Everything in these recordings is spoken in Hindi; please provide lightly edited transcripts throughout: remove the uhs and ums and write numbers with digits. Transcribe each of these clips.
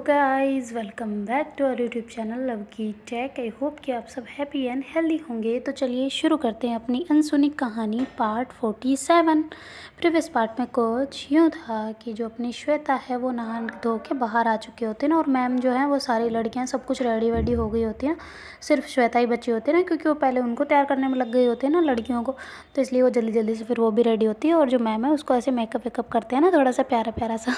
Guys, welcome back to our YouTube channel love की टेक। आई होप कि आप सब हैप्पी एंड हेल्दी होंगे। तो चलिए शुरू करते हैं अपनी अनसुनी कहानी पार्ट 47। प्रीवियस पार्ट में कुछ यूँ था कि जो अपनी श्वेता है वो नहा धो के बाहर आ चुके होते हैं ना, और मैम जो है वो सारी लड़कियां सब कुछ रेडी वेडी हो गई होती हैं, सिर्फ श्वेता ही बची होती है ना, क्योंकि वो पहले उनको तैयार करने में लग गई होती है ना लड़कियों को, तो इसलिए वो जल्दी जल्दी से फिर वो भी रेडी होती है। और जो मैम है उसको ऐसे मेकअप वेकअप करते हैं ना थोड़ा सा प्यारा प्यारा सा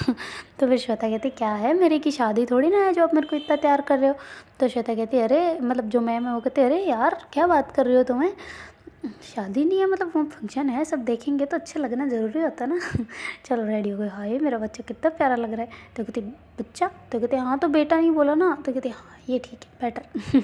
तो फिर श्वेता कहती क्या है, मेरी की शादी थोड़ी ना है जो आप मेरे को इतना तैयार कर रहे हो। तो श्वेता कहती है अरे मतलब जो मैम है वो कहते अरे यार क्या बात कर रही हो तुम्हें, शादी नहीं है, मतलब वो फंक्शन है, सब देखेंगे तो अच्छा लगना ज़रूरी होता ना चलो रेडी हो गए। हाय मेरा बच्चा कितना प्यारा लग रहा है। तो कहती बच्चा, तो कहते हाँ तो बेटा नहीं बोला ना, तो कहती हाँ ये ठीक है बेटर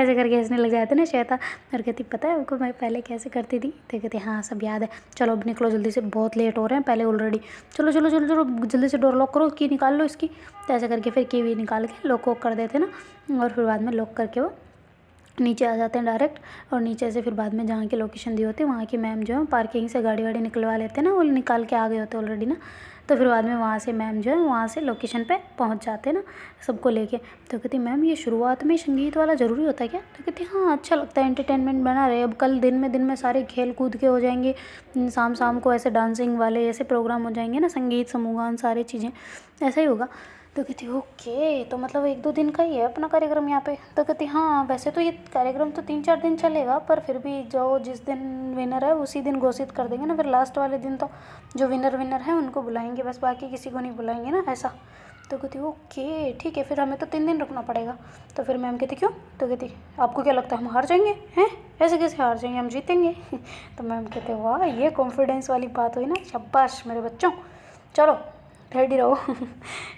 ऐसे करके हंसने लग जाते ना श्वेता, और कहती पता है उनको मैं पहले कैसे करती थी। तो कहती हाँ सब याद है, चलो अब निकलो जल्दी से, बहुत लेट हो रहे हैं पहले ऑलरेडी, चलो चलो चलो चलो जल्दी से डोर लॉक करो, की निकाल लो इसकी। तो ऐसे करके फिर की भी निकाल के लॉक वॉक कर देते ना, और फिर बाद में लॉक करके वो नीचे आ जाते हैं डायरेक्ट। और नीचे से फिर बाद में जहाँ की लोकेशन दी होती है वहाँ की मैम जो है पार्किंग से गाड़ी वाड़ी निकलवा लेते हैं ना, वो निकाल के आ गए होते हैं ऑलरेडी ना। तो फिर बाद में वहाँ से मैम जो है वहाँ से लोकेशन पे पहुँच जाते हैं ना सबको लेके। तो कहती मैम ये शुरुआत में संगीत वाला ज़रूरी होता है क्या। तो कहती हाँ अच्छा लगता है, एंटरटेनमेंट बना रहे, अब कल दिन में सारे खेल कूद के हो जाएंगे, शाम शाम को ऐसे डांसिंग वाले ऐसे प्रोग्राम हो जाएंगे ना, संगीत समूह गान सारी चीज़ें ऐसा ही होगा। तो कहती ओके, तो मतलब 1-2 दिन का ही है अपना कार्यक्रम यहाँ पे। तो कहती हाँ वैसे तो ये कार्यक्रम तो 3-4 दिन चलेगा, पर फिर भी जो जिस दिन विनर है उसी दिन घोषित कर देंगे ना, फिर लास्ट वाले दिन तो जो विनर है उनको बुलाएंगे बस, बाकी किसी को नहीं बुलाएंगे ना ऐसा। तो कहती ओके ठीक है, फिर हमें तो 3 दिन रुकना पड़ेगा। तो फिर मैम कहती क्यों। तो कहती आपको क्या लगता है हम हार जाएंगे, हैं ऐसे कैसे हार जाएंगे, हम जीतेंगे तो मैम कहते वाह ये कॉन्फिडेंस वाली बात हुई ना, शाबाश मेरे बच्चों, चलो रेडी रहो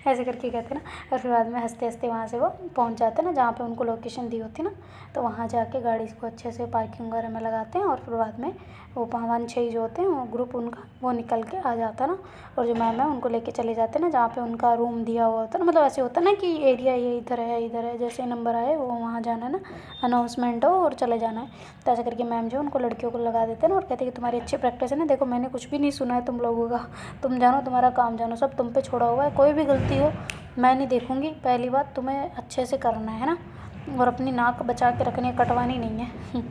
ऐसे करके कहते ना। और फिर बाद में हंसते हंसते वहाँ से वो पहुँच जाते हैं ना जहाँ पे उनको लोकेशन दी होती है ना, तो वहाँ जाके गाड़ी को अच्छे से पार्किंग वगैरह में लगाते हैं। और फिर बाद में वो 5-6 जो होते हैं वो ग्रुप उनका वो निकल के आ जाता है ना, और जो मैम है उनको लेके चले जाते हैं ना जहाँ पे उनका रूम दिया हुआ होता है ना, मतलब ऐसे होता है ना कि एरिया ये इधर है, जैसे नंबर आए वो वहाँ जाना है ना, अनाउंसमेंट हो और चले जाना है। तो ऐसे करके मैम जो उनको लड़कियों को लगा देते हैं ना, और कहते हैं कि तुम्हारी अच्छी प्रैक्टिस है ना, देखो मैंने कुछ भी नहीं सुना है तुम लोगों का, तुम जानो तुम्हारा काम जानो, सब तुम पे छोड़ा हुआ है, कोई भी गलती हो मैं नहीं देखूंगी, पहली बात तुम्हें अच्छे से करना है ना, और अपनी नाक बचा के रखनी है, कटवानी नहीं है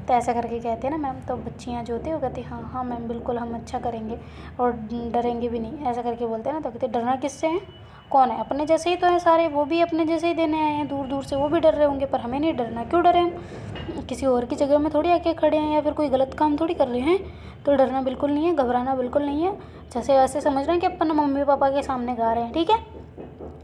तो ऐसा करके कहते हैं ना मैम। तो बच्चियाँ जो होती है वो कहती हाँ हाँ मैम बिल्कुल हम अच्छा करेंगे और डरेंगे भी नहीं, ऐसा करके बोलते हैं ना। तो कहते डरना किससे है, कौन है, अपने जैसे ही तो हैं सारे, वो भी अपने जैसे ही देने आए हैं दूर दूर से, वो भी डर रहे होंगे, पर हमें नहीं डरना, क्यों डरे हम, किसी और की जगह में थोड़ी आके खड़े हैं या फिर कोई गलत काम थोड़ी कर रहे हैं। तो डरना बिल्कुल नहीं है, घबराना बिल्कुल नहीं है, जैसे वैसे समझ रहे हैं कि अपन मम्मी पापा के सामने गा रहे हैं, ठीक है।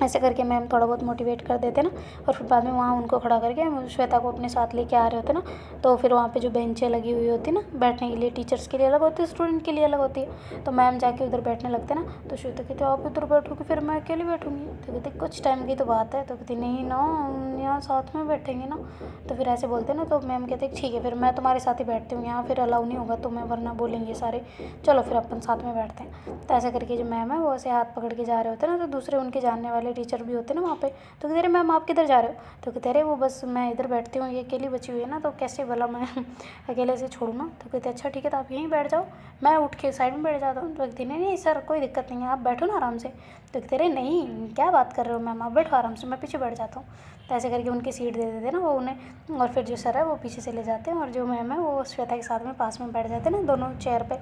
ऐसे करके मैम थोड़ा बहुत मोटिवेट कर देते ना, और फिर बाद में वहाँ उनको खड़ा करके श्वेता को अपने साथ लेके आ रहे होते ना। तो फिर वहाँ पे जो बेंचें लगी हुई होती ना बैठने के लिए, टीचर्स के लिए अलग होती है, स्टूडेंट के लिए अलग होती है। तो मैम जाके उधर बैठने लगते ना, तो श्वेता कहते आप उधर बैठोगे फिर मैं अकेले बैठूंगी। तो कहते कुछ टाइम की तो बात है। तो कहती नहीं ना यहाँ साथ में बैठेंगे ना। तो फिर ऐसे बोलते ना, तो मैम कहते ठीक है फिर मैं तुम्हारे साथ ही बैठती हूँ, यहाँ फिर अलाउ नहीं होगा तुम्हें, वरना बोलेंगे सारे, चलो फिर अपन साथ में बैठते हैं। तो ऐसा करके जो मैम है वो ऐसे हाथ पकड़ के जा रहे होते ना, तो दूसरे उनके जानने वाले टीचर भी होते ना वहाँ पे। तो कहते अरे मैम आप किधर जा रहे हो। तो कहते अरे वो बस मैं इधर बैठती हूँ, ये अकेली बची हुई है ना, तो कैसे भला मैं अकेले से छोड़ूँ ना। तो कहते अच्छा ठीक है तो आप यहीं बैठ जाओ, मैं उठ के साइड में बैठ जाता हूँ। तो कहती नहीं नहीं सर कोई दिक्कत नहीं है, आप बैठो ना आराम से। तो कहते अरे नहीं क्या बात कर रहे हो मैम, आप बैठो आराम से, मैं पीछे बैठ जाता हूँ। तो ऐसे करके उनकी सीट दे देते ना वो उन्हें, और फिर जो सर है वो पीछे से ले जाते हैं, और जो मैम है वो श्वेता के साथ में पास में बैठ जाते हैं ना दोनों चेयर पे।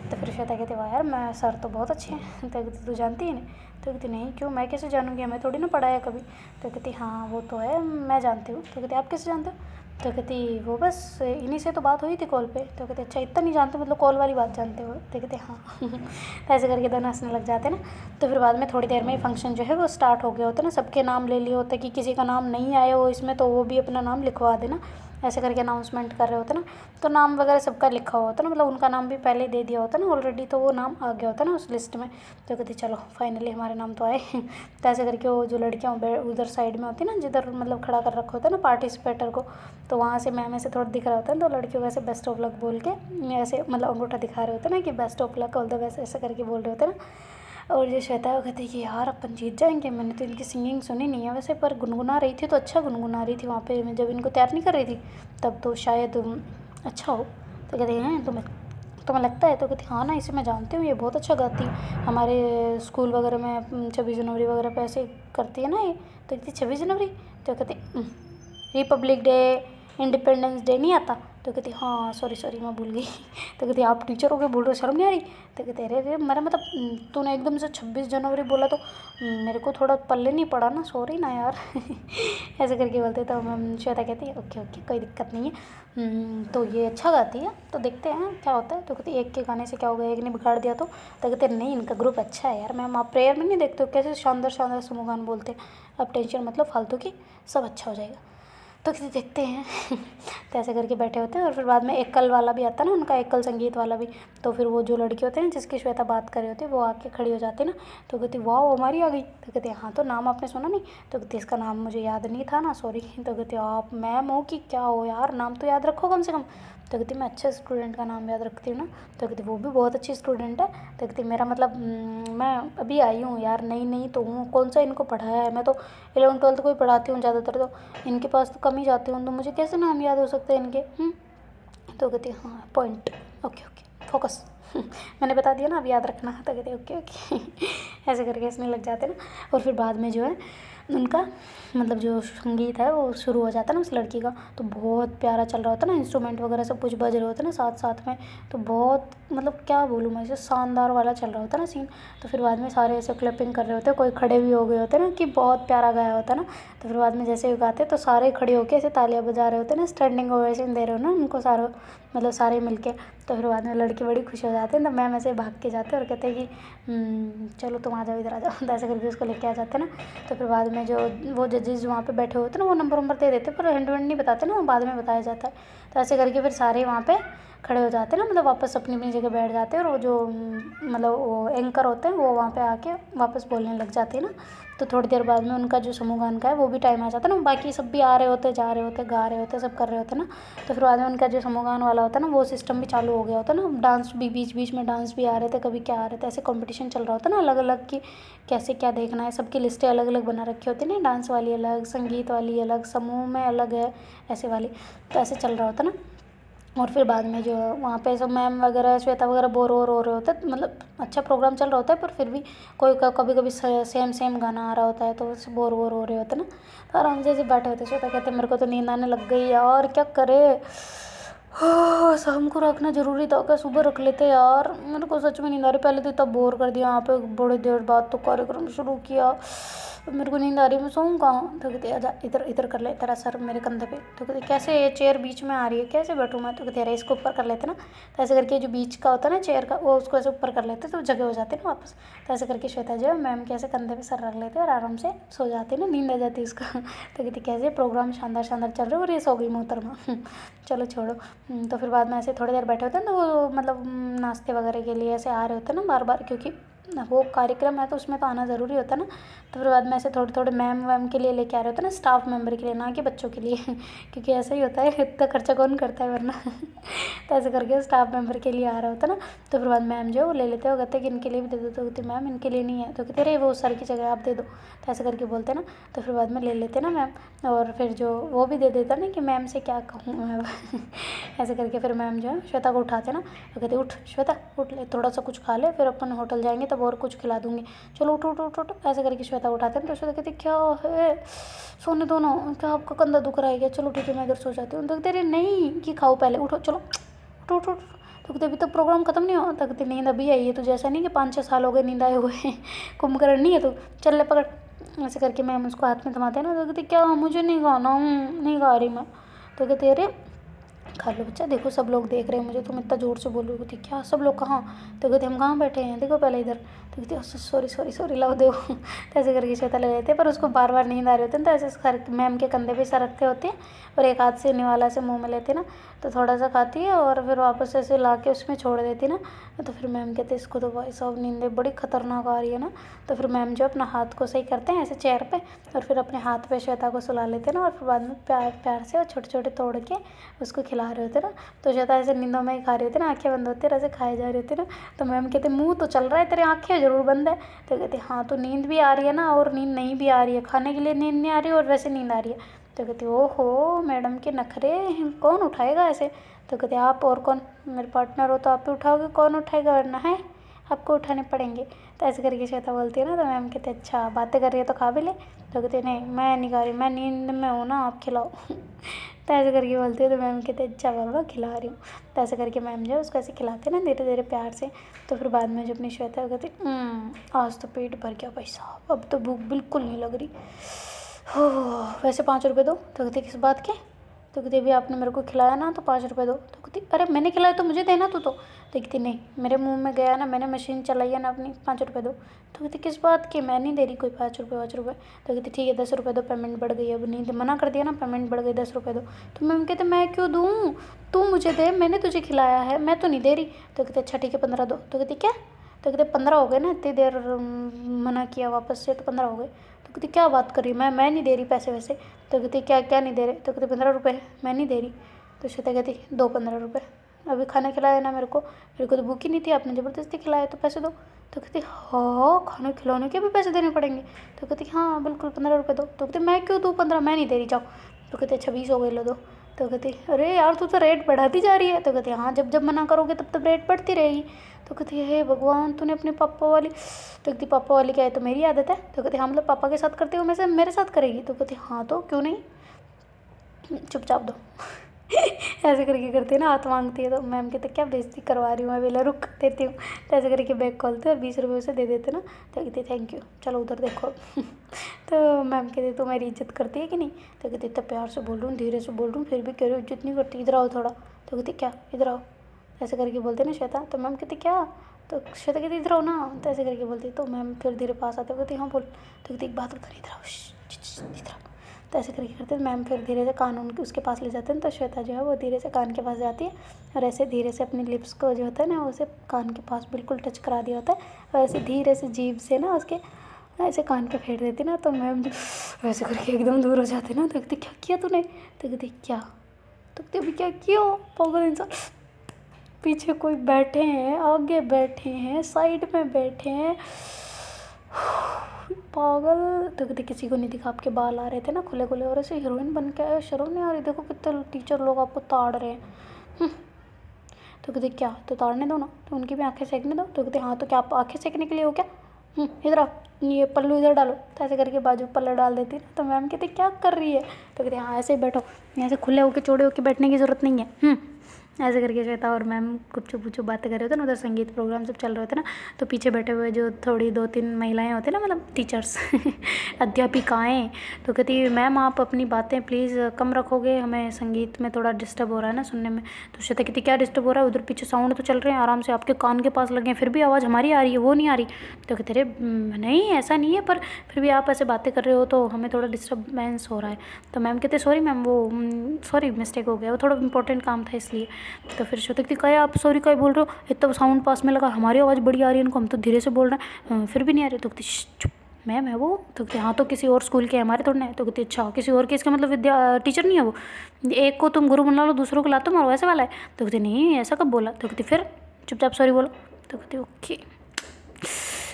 तो फिर श्वेता कहते वाह यार मैं सर तो बहुत अच्छे हैं। तो कहती तू जानती है नहीं। तो कहती नहीं क्यों, मैं कैसे जानूँगी, हमें थोड़ी ना पढ़ाया कभी। तो कहती हाँ वो तो है मैं जानती हूँ। तो कहती आप कैसे जानते हो। तो कहती वो बस इन्हीं से तो बात हुई थी कॉल पे। तो कहते अच्छा इतना नहीं जानते, मतलब कॉल वाली बात जानते हो। तो कहते हाँ तो ऐसे करके दोनों हंसने लग जाते ना। तो फिर बाद में थोड़ी देर में फंक्शन जो है वो स्टार्ट हो गया होता है ना, सबके नाम ले लिए होते कि किसी का नाम नहीं आया हो इसमें तो वो भी अपना नाम लिखवा देना, ऐसे करके अनाउंसमेंट कर रहे होते ना। तो नाम वगैरह सबका लिखा हुआ होता ना, मतलब उनका नाम भी पहले दे दिया होता ना ऑलरेडी, तो वो नाम आ गया होता ना उस लिस्ट में। तो कहती चलो फाइनली हमारे नाम तो आए तो ऐसे करके वो जो लड़कियाँ उधर साइड में होती है ना, जिधर मतलब खड़ा कर रखा होता है ना पार्टिसिपेटर को, तो वहाँ से मैम ऐसे थोड़ा दिख रहा होता है, तो लड़कियों को ऐसे बेस्ट ऑफ लक बोल के ऐसे मतलब अंगूठा दिखा रहे होते ना कि best of luck all the best, ऐसे करके बोल रहे होते ना। और जो श्वेता है वो कहती है कि यार अपन जीत जाएंगे, मैंने तो इनकी सिंगिंग सुनी नहीं है वैसे, पर गुनगुना रही थी तो अच्छा गुनगुना रही थी वहाँ पे, मैं जब इनको तैयार नहीं कर रही थी तब तो शायद अच्छा हो। तो कहते हैं तुम्हें तुम्हें लगता है? तो कहती हाँ ना, इसे मैं जानती हूँ, ये बहुत अच्छा गाती है, हमारे स्कूल वगैरह में 26 जनवरी वगैरह पे ऐसे करती है ना ये। तो कहती 26 जनवरी? तो कहती रिपब्लिक डे, इंडिपेंडेंस डे नहीं आता? तो कहती हाँ सॉरी सॉरी मैं भूल गई। तो कहती आप टीचर हो के बोल रहे हो, शर्म नहीं आ रही? तो कहते अरे अरे मेरा मतलब तूने एकदम से 26 जनवरी बोला तो मेरे को थोड़ा पल्ले नहीं पड़ा ना, सॉरी ना यार। ऐसे करके बोलते। तो श्वेता कहती है ओके ओके कोई दिक्कत नहीं है। तो ये अच्छा गाती है, तो देखते हैं क्या होता है। तो कहती एक के गाने से क्या हो गया, एक ने बिगाड़ दिया तो कहते नहीं इनका ग्रुप अच्छा है यार मैम, आप प्रेयर में नहीं देखते हो कैसे शानदार शानदार समूह गान बोलते हैं, अब टेंशन मतलब फालतू की, सब अच्छा हो जाएगा। तो किसी देखते हैं। तो ऐसे करके बैठे होते हैं। और फिर बाद में एकल वाला भी आता है ना उनका, एकल संगीत वाला भी। तो फिर वो जो लड़के होते हैं जिसकी श्वेता बात कर रहे होते हैं, वो आके खड़ी हो जाती है ना। तो कहती वाह हमारी आ गई। तो कहती हाँ तो नाम आपने सुना नहीं? तो कहती इसका नाम मुझे याद नहीं था ना, सॉरी। तो कहती आप मैम हो कि क्या हो यार, नाम तो याद रखो कम से कम। तो कहती मैं अच्छे स्टूडेंट का नाम याद रखती हूँ ना। तो कहती वो भी बहुत अच्छी स्टूडेंट है। तो कहती मेरा मतलब मैं अभी आई हूँ यार, नई नई तो हूँ, कौन सा इनको पढ़ाया है, मैं तो 11वीं 12वीं को ही पढ़ाती हूँ ज़्यादातर, तो इनके पास तो कम ही जाती हूँ, तो मुझे कैसे नाम याद हो सकते हैं इनके। तो कहती हाँ पॉइंट, ओके ओके फोकस। मैंने बता दिया ना अब याद रखना। तो कहते ओके ओके। ऐसे करके इसमें लग जाते ना। और फिर बाद में जो है उनका मतलब जो संगीत है वो शुरू हो जाता है ना उस लड़की का, तो बहुत प्यारा चल रहा होता है ना, इंस्ट्रूमेंट वगैरह सब कुछ बज रहे होते हैं ना साथ साथ में। तो बहुत मतलब क्या बोलूँ मैं, ऐसे शानदार वाला चल रहा होता है ना सीन। तो फिर बाद में सारे ऐसे क्लैपिंग कर रहे होते हैं, कोई खड़े भी हो गए होते हैं ना कि बहुत प्यारा गाया होता है ना। तो फिर बाद में जैसे ही गाते तो सारे खड़े होकर ऐसे तालियां बजा रहे होते हैं ना, स्टैंडिंग ओवेशन दे रहे हो ना उनको सारे, मतलब सारे मिलके। तो फिर बाद में लड़के बड़ी खुश हो जाते हैं। तो मैम ऐसे भाग के जाते हैं और कहते हैं कि चलो तुम आ जाओ इधर आ जाओ। तो ऐसे करके उसको लेके आ जाते हैं ना। तो फिर बाद में जो वो जजेस वहाँ पे बैठे होते हैं ना, वो नंबर वंबर दे देते, पर हैंड वैंड नहीं बताते ना, वो बाद में बताया जाता है। तो ऐसे करके फिर सारे वहाँ पे खड़े हो जाते हैं ना, मतलब वापस अपनी अपनी जगह बैठ जाते हैं। और वो जो मतलब वो एंकर होते हैं वो वहाँ पे आके वापस बोलने लग जाते हैं ना। तो थोड़ी देर बाद में उनका जो समूह गान का है वो भी टाइम आ जाता है ना, बाकी सब भी आ रहे होते, जा रहे होते, गा रहे होते, सब कर रहे होते ना। तो फिर बाद में उनका जो समूह गान वाला होता है ना, वो सिस्टम भी चालू हो गया होता है ना, डांस भी बीच बीच में डांस भी आ रहे थे, कभी क्या आ रहे थे, ऐसे कंपटीशन चल रहा होता है ना अलग अलग की कैसे क्या देखना है, सबकी लिस्टें अलग अलग बना रखी होती है ना, डांस वाली अलग, संगीत वाली अलग, समूह में अलग है ऐसे वाली। तो ऐसे चल रहा होता ना। और फिर बाद में जो वहाँ पे सब मैम वगैरह श्वेता वगैरह बोर वोर हो रहे होते हैं, मतलब अच्छा प्रोग्राम चल रहा होता है, पर फिर भी कोई कभी कभी सेम सेम गाना आ रहा होता है तो बोर वोर हो रहे होते हैं ना। तो आराम से बैठे होते। श्वेता कहते मेरे को तो नींद आने लग गई यार, क्या करे, शाम को रखना ज़रूरी था क्या, सुबह रख लेते यार, मेरे को सच में नींद आ रही, पहले तो इतना बोर कर दिया यहाँ पे, बड़ी देर बाद तो कार्यक्रम शुरू किया, मेरे को नींद आ रही है, मैं सोऊं कहाँ। तो कहते आजा इधर इधर कर ले, तेरा सर मेरे कंधे पे। तो कहते कैसे, ये चेयर बीच में आ रही है, कैसे बैठूँ मैं। तो कहते अरे इसको ऊपर कर लेते ना। तो ऐसे करके जो बीच का होता है ना चेयर का, वो उसको ऐसे ऊपर कर लेते तो जगह हो जाती है ना वापस। तो ऐसे करके श्वेता जो है मैम के ऐसे कंधे पे सर रख लेते और आराम से सो जाते ना, नींद आ जाती उसका। तो कहती कैसे प्रोग्राम शानदार शानदार चल रहे हो और ये सो गई मोहतरमा। चलो छोड़ो। तो फिर बाद में ऐसे थोड़ी देर बैठे होते हैं तो वो मतलब नाश्ते वगैरह के लिए ऐसे आ रहे होते हैं ना बार बार, क्योंकि वो कार्यक्रम है तो उसमें तो आना ज़रूरी होता है ना। तो फिर बाद में ऐसे थोड़े थोड़े मैम वैम के लिए लेके आ रहे होते हैं ना, स्टाफ मेंबर के लिए, ना कि बच्चों के लिए। क्योंकि ऐसा ही होता है, इतना खर्चा कौन करता है वरना। तो ऐसे करके स्टाफ मेंबर के लिए आ रहा होता है ना। तो फिर बाद मैम जो है वो ले लेते हो, कहते हैं कि इनके लिए भी दे दो। तो कहते मैम इनके लिए नहीं है। तो कहते अरे वो सर की जगह आप दे दो। तो ऐसे करके बोलते ना। तो फिर बाद में ले लेते ना मैम, और फिर जो वो भी दे देता ना कि मैम से क्या कहूँ मैं। ऐसे करके फिर मैम जो है श्वेता को उठाते ना, तो कहते उठ श्वेता उठ ले, थोड़ा सा कुछ खा ले, फिर अपन होटल जाएंगे तब और कुछ खिला दूँगी, चलो उठ उठ उठ उठ। ऐसे करके श्वेता उठाते हैं। तो श्वेता कहती क्या है, सोने दो ना, क्या आपका कंधा दुख रहा है क्या, चलो ठीक है मैं इधर सो जाती हूँ। तो कहते अरे नहीं कि खाओ पहले, उठो चलो उठ उठ उठ। तो कहते अभी तक प्रोग्राम खत्म नहीं हुआ। तो कहते नींद अभी आई है तुझे, ऐसा नहीं कि 5-6 साल हो गए नींद आए हुए, कुंभकर्ण नहीं है तो चल ले पकड़। ऐसे करके मैम उसको हाथ में थमाते हैं ना। तो कहते क्या मुझे नहीं गाना, नहीं गा रही मैं। तो कहते अरे खा लो बच्चा, देखो सब लोग देख रहे हैं मुझे, तुम इतना ज़ोर से बोल रही हो। कहती क्या सब लोग कहाँ। तो कहते हम कहाँ बैठे हैं, देखो पहले इधर। तो कहती सॉरी सॉरी सॉरी लाओ दो। तो ऐसे करके श्वेता ले लेते हैं, पर उसको बार बार नींद आ रही होती है तो ऐसे सर मैम के कंधे पे सर रखते होते हैं और एक हाथ से निवाला से मुँह में लेते ना। तो थोड़ा सा खाती है और फिर वापस ऐसे ला के उसमें छोड़ देती ना। तो फिर मैम कहते इसको तो भाई साहब नींद बड़ी खतरनाक आ रही है ना। तो फिर मैम जो अपना हाथ को सही करते हैं ऐसे चेयर पे, और फिर अपने हाथ पे श्वेता को सुला लेते ना, और फिर बाद में प्यार प्यार से और छोटे छोटे तोड़ के उसको खिला रहे होते ना। तो श्वेता ऐसे नींदों में ही खा रही होती ना, आंखें बंद होती है, ऐसे खाए जा रही होती ना। तो मैम कहते मुँह तो चल रहा है तेरे, आंखें जरूर बंद है। तो कहते हाँ तो नींद भी आ रही है ना, और नींद नहीं भी आ रही है, खाने के लिए नींद नहीं आ रही और वैसे नींद आ रही है। तो कहती ओहो मैडम के नखरे, कौन उठाएगा ऐसे। तो कहते आप और कौन, मेरे पार्टनर हो तो आप ही उठाओगे, कौन उठाएगा वरना है आपको उठाने पड़ेंगे। तो ऐसे करके श्वेता बोलती है ना, तो मैम कहते अच्छा बातें कर रही है तो खा भी ले। तो कहते नहीं मैं नहीं खा रही, मैं नींद में हूँ ना, आप खिलाओ। तो ऐसे करके बोलती है, तो मैम कहते अच्छा बाबा खिला रही हूँ। तो ऐसे करके मैम जो है उसको ऐसे खिलाते ना धीरे धीरे प्यार से। तो फिर बाद में जो अपनी श्वेता है कहती आज तो पेट भर गया भाई साहब, अब तो भूख बिल्कुल नहीं लग रही। हो वैसे 5 रुपये दो। तो कहती किस बात के। तो कहती अभी आपने मेरे को खिलाया ना तो 5 रुपये दो। तो कहती अरे मैंने खिलाया तो मुझे देना तू तो। कहती नहीं मेरे मुंह में गया ना, मैंने मशीन चलाई है ना अपनी, 5 रुपये दो। तो कहती किस बात की, मैं नहीं दे रही कोई 5 रुपये 5 रुपये। तो कहती ठीक है 10 रुपये दो, पेमेंट बढ़ गई, अब नहीं मना कर दिया ना, पेमेंट बढ़ गई 10 रुपये दो। तो मैम कहते मैं क्यों दूँ, तू मुझे दे, मैंने तुझे खिलाया है, मैं तो नहीं दे रही। तो कहते अच्छा ठीक है 15 दो। तो कहती क्या। तो कहते 15 हो गए ना, इतनी देर मना किया वापस से तो 15 हो गए। तो कहती क्या बात कर रही मैं नहीं दे रही पैसे वैसे। तो कहती क्या क्या नहीं दे रहे। तो कहती 15 रुपये मैं नहीं दे रही। तो श्वेता कहती दो 15 रुपये, अभी खाना खिलाया ना मेरे को तो भूख ही नहीं थी, आपने ज़बरदस्ती खिलाया तो पैसे दो। तो कहती हाँ खाना खिलाने के भी पैसे देने पड़ेंगे। तो कहती हाँ बिल्कुल 15 रुपये दो। तो कहती मैं क्यों दूँ 15, मैं नहीं दे रही जाओ। तो कहती अच्छा 20 हो गए लो दो। तो कहती अरे यार तू तो रेट बढ़ाती जा रही है। तो कहती हाँ जब जब मना करोगे तब तब रेट बढ़ती रहेगी। तो कहती हे भगवान तूने अपने पापा वाली। तो कहती पापा वाली क्या है, तो मेरी आदत है। तो कहती हाँ मतलब पापा के साथ करते हो मैं से मेरे साथ करेगी। तो कहती हाँ तो क्यों नहीं, चुपचाप दो। ऐसे करके करती है ना, हाथ मांगती है। तो मैम कहते क्या बेइज्जती करवा रही हूँ मैं, बेला रुक देती हूँ। तो ऐसे करके बैग खोलते और 20 रुपये उसे दे देते ना। तो कहती थैंक यू, चलो उधर देखो। तो मैम कहती तो मेरी इज्जत करती है कि नहीं। तो कहती इतना प्यार से बोल रही हूँ, धीरे से बोल रही हूँ, फिर भी कह रही हूँ इज्जत नहीं करती, इधर आओ थोड़ा। तो कहती क्या इधर आओ, ऐसे करके बोलते ना श्वेता। तो मैम कहती क्या। तो श्वेता कहती इधर आओ ना। तो ऐसे करके बोलती। तो मैम फिर धीरे पास आते कहती हाँ बोल। तो कहती एक बात बता रही, इधर आओ इधर आओ। तो ऐसे करके करते मैम फिर धीरे से कान उनके उसके पास ले जाते हैं। तो श्वेता जो है वो धीरे से कान के पास जाती है और ऐसे धीरे से अपनी लिप्स को जो होता है ना उसे कान के पास बिल्कुल टच करा दिया होता है, और ऐसे धीरे से जीभ से ना उसके ऐसे कान पे फेर देती ना। तो मैम वैसे करके एकदम दूर हो जाते ना। तो कहते क्या किया तूने। तो कहते क्या। तो कहते अभी क्या किया पागल इंसान, पीछे कोई बैठे हैं, आगे बैठे हैं, साइड में बैठे हैं, पागल। तो कहते किसी को नहीं दिखा, आपके बाल आ रहे थे ना खुले खुले, और ऐसे हीरोइन बन के आए, शर्म नहीं आ रही, देखो कितने टीचर लोग आपको ताड़ रहे हैं। तो कहते क्या, तो ताड़ने दो ना, तो उनकी भी आंखें सेकने दो। तो कहते हाँ तो क्या आप आंखें सेकने के लिए हो क्या, इधर आओ, ये पल्लू इधर डालो। तो ऐसे करके बाजू पल्लू डाल देती ना। तो मैम कहते क्या कर रही है। तो कहते हाँ ऐसे ही बैठो, ऐसे खुले होके चौड़े होके बैठने की ज़रूरत नहीं है। ऐसे करके श्वेता और मैम कुछ चुप बातें कर रहे होते ना, उधर संगीत प्रोग्राम सब चल रहे होते ना। तो पीछे बैठे हुए जो थोड़ी 2-3 महिलाएं होती ना, मतलब टीचर्स अध्यापिकाएं। तो कहती मैम आप अपनी बातें प्लीज़ कम रखोगे, हमें संगीत में थोड़ा डिस्टर्ब हो रहा है ना सुनने में। तो श्वेता कहती क्या डिस्टर्ब हो रहा है, उधर पीछे साउंड तो चल रहे हैं आराम से, आपके कान के पास लगे हैं, फिर भी आवाज़ हमारी आ रही है, वो नहीं आ रही। तो कहते अरे नहीं ऐसा नहीं है, पर फिर भी आप ऐसे बातें कर रहे हो तो हमें थोड़ा डिस्टर्बेंस हो रहा है। तो मैम कहते सॉरी मैम, वो सॉरी मिस्टेक हो गया, वो थोड़ा इंपॉर्टेंट काम था इसलिए। तो फिर श्वेता कहती क्या आप सॉरी क्या बोल रहे हो, इतना साउंड पास में लगा, हमारी आवाज़ बड़ी आ रही है इनको, हम तो धीरे से बोल रहे हैं फिर भी नहीं आ रही। तो कहती चुप मैम है वो। तो कहती हाँ तो किसी और स्कूल के हमारे थोड़े ना है। तो कहती अच्छा किसी और के, इसका मतलब विद्या टीचर नहीं है वो, एक को तुम गुरु बना लो दूसरों को लातो मारो, ऐसे वाला है। तो कहती नहीं ऐसा कब बोला। तो कहती फिर चुपचाप सॉरी बोलो। तो कहती ओके